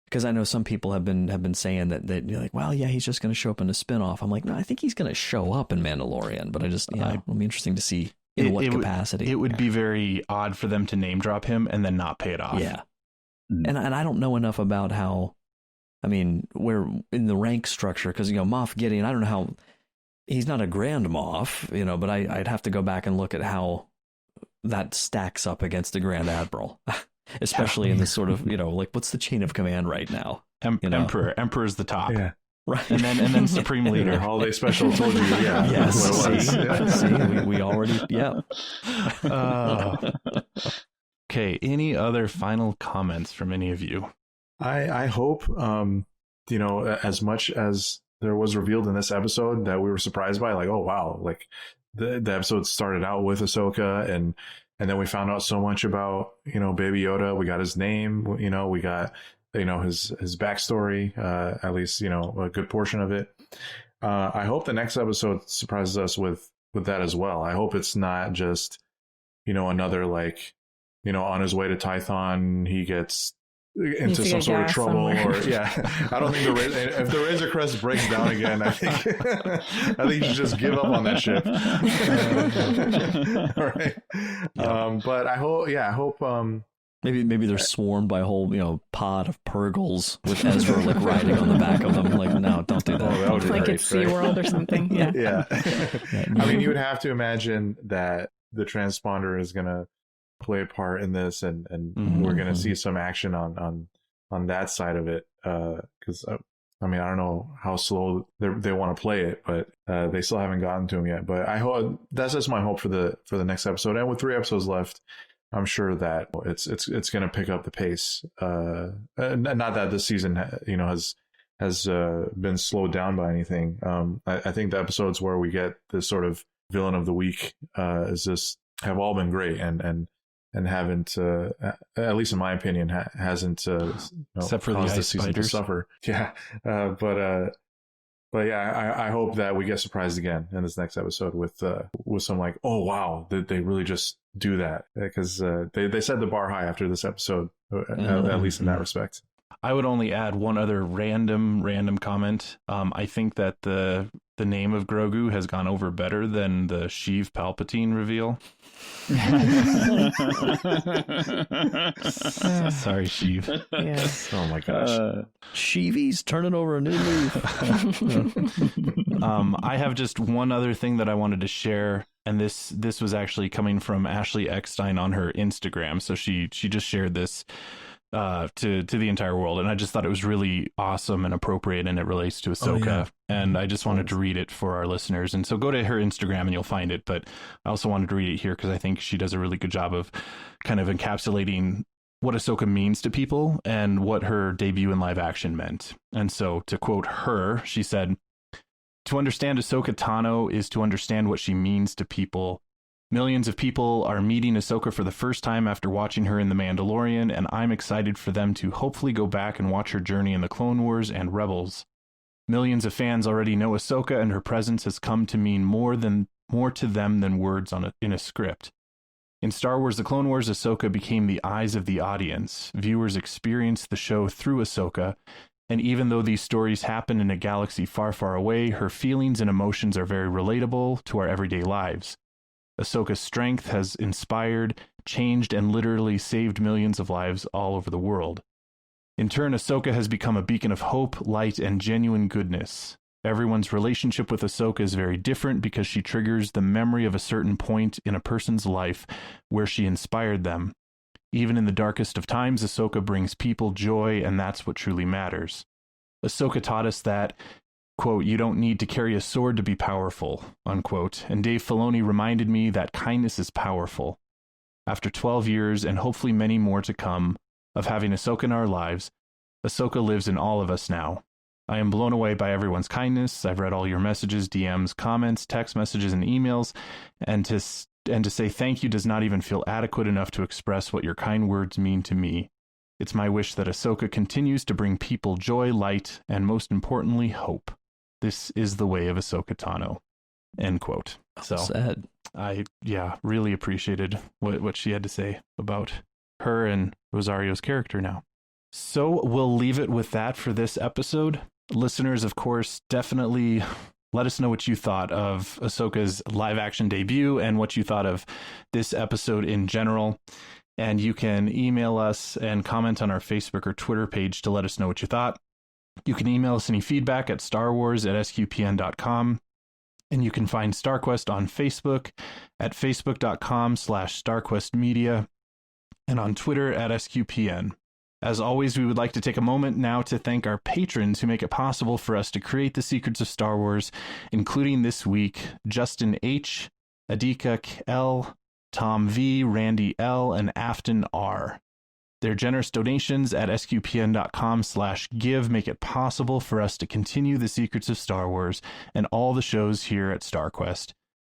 L: because I know some people have been saying that you're like, well, yeah, he's just going to show up in a spinoff. I'm like, no, I think he's going to show up in Mandalorian, but it'll be interesting to see in what capacity.
C: It would be very odd for them to name drop him and then not pay it off.
L: Yeah, and I don't know enough about how. I mean, we're in the rank structure, because, Moff Gideon, I don't know how, he's not a Grand Moff, but I'd have to go back and look at how that stacks up against a Grand Admiral, especially in this sort of, like, what's the chain of command right now?
C: Emperor's the top.
O: Yeah.
C: Right. And then Supreme Leader.
O: Holiday Special told you, yeah.
L: Yes. See, we already, yeah.
C: Okay, any other final comments from any of you?
O: I hope, as much as there was revealed in this episode that we were surprised by, like, oh, wow, like the episode started out with Ahsoka, and then we found out so much about, Baby Yoda. We got his name, we got, his backstory, at least, a good portion of it. I hope the next episode surprises us with that as well. I hope it's not just, another, like, on his way to Tython, he gets into some sort of trouble somewhere. I don't think if the Razor Crest breaks down again, I think you should just give up on that ship. Right. But I hope
L: maybe they're swarmed by a whole pod of Purgles with Ezra like riding on the back of them. Like, no, don't do that.
N: Like it's SeaWorld or something.
O: Yeah. I mean, you would have to imagine that the transponder is gonna play a part in this, and we're going to see some action on that side of it, because I don't know how slow they want to play it, but they still haven't gotten to him yet. But I hope that's just my hope for the next episode, and with 3 episodes left, I'm sure that it's going to pick up the pace. Not that this season has been slowed down by anything. I think the episodes where we get this sort of villain of the week have all been great, and haven't, at least in my opinion, hasn't
C: except for
O: caused
C: the
O: this season to suffer. Yeah, but yeah, I hope that we get surprised again in this next episode with some like, oh wow, did they really just do that? Because they set the bar high after this episode, at least in that respect.
C: I would only add one other random comment. I think that the name of Grogu has gone over better than the Sheev Palpatine reveal. Sorry, Sheev.
N: Yes.
C: Oh my gosh.
L: Sheevy's turning over a new leaf.
C: I have just one other thing that I wanted to share, and this was actually coming from Ashley Eckstein on her Instagram. So she just shared this to the entire world, and I just thought it was really awesome and appropriate, and it relates to Ahsoka, and I just wanted to read it for our listeners. And so go to her Instagram and you'll find it, but I also wanted to read it here because I think she does a really good job of kind of encapsulating what Ahsoka means to people and what her debut in live action meant. And so to quote her, she said, "To understand Ahsoka Tano is to understand what she means to people. Millions of people are meeting Ahsoka for the first time after watching her in The Mandalorian, and I'm excited for them to hopefully go back and watch her journey in the Clone Wars and Rebels. Millions of fans already know Ahsoka, and her presence has come to mean more to them than words in a script. In Star Wars The Clone Wars, Ahsoka became the eyes of the audience. Viewers experienced the show through Ahsoka, and even though these stories happen in a galaxy far, far away, her feelings and emotions are very relatable to our everyday lives. Ahsoka's strength has inspired, changed, and literally saved millions of lives all over the world. In turn, Ahsoka has become a beacon of hope, light, and genuine goodness. Everyone's relationship with Ahsoka is very different because she triggers the memory of a certain point in a person's life where she inspired them. Even in the darkest of times, Ahsoka brings people joy, and that's what truly matters. Ahsoka taught us that, quote, you don't need to carry a sword to be powerful, unquote, and Dave Filoni reminded me that kindness is powerful. After 12 years, and hopefully many more to come, of having Ahsoka in our lives, Ahsoka lives in all of us now. I am blown away by everyone's kindness. I've read all your messages, DMs, comments, text messages, and emails, and to say thank you does not even feel adequate enough to express what your kind words mean to me. It's my wish that Ahsoka continues to bring people joy, light, and most importantly, hope. This is the way of Ahsoka Tano. End quote. So
L: sad.
C: I really appreciated what she had to say about her and Rosario's character now. So we'll leave it with that for this episode. Listeners, of course, definitely let us know what you thought of Ahsoka's live action debut and what you thought of this episode in general. And you can email us and comment on our Facebook or Twitter page to let us know what you thought. You can email us any feedback at starwars@sqpn.com. And you can find StarQuest on Facebook at facebook.com/StarQuestMedia and on Twitter at SQPN. As always, we would like to take a moment now to thank our patrons who make it possible for us to create the Secrets of Star Wars, including this week, Justin H., Adika L., Tom V., Randy L., and Afton R. Their generous donations at sqpn.com/give make it possible for us to continue the Secrets of Star Wars and all the shows here at StarQuest.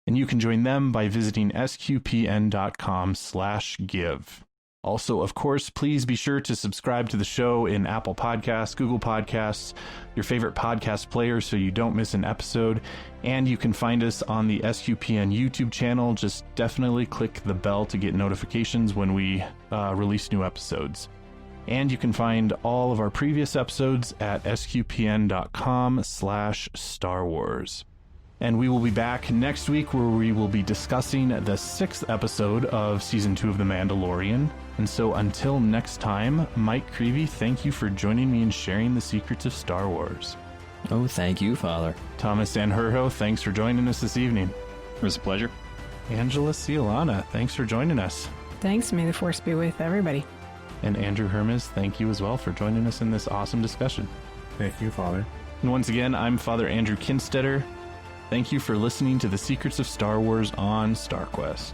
C: And you can join them by visiting sqpn.com/give. Also, of course, please be sure to subscribe to the show in Apple Podcasts, Google Podcasts, your favorite podcast player so you don't miss an episode. And you can find us on the SQPN YouTube channel. Just definitely click the bell to get notifications when we release new episodes. And you can find all of our previous episodes at sqpn.com/Star Wars. And we will be back next week where we will be discussing the 6th episode of Season 2 of The Mandalorian. And so until next time, Mike Creevy, thank you for joining me and sharing the secrets of Star Wars.
L: Oh, thank you, Father.
C: Thomas Sanjurjo, thanks for joining us this evening.
M: It was a pleasure.
C: Angela Ciolana, thanks for joining us.
N: Thanks. May the Force be with everybody.
C: And Andrew Hermes, thank you as well for joining us in this awesome discussion.
O: Thank you, Father.
C: And once again, I'm Father Andrew Kinstetter. Thank you for listening to the Secrets of Star Wars on StarQuest.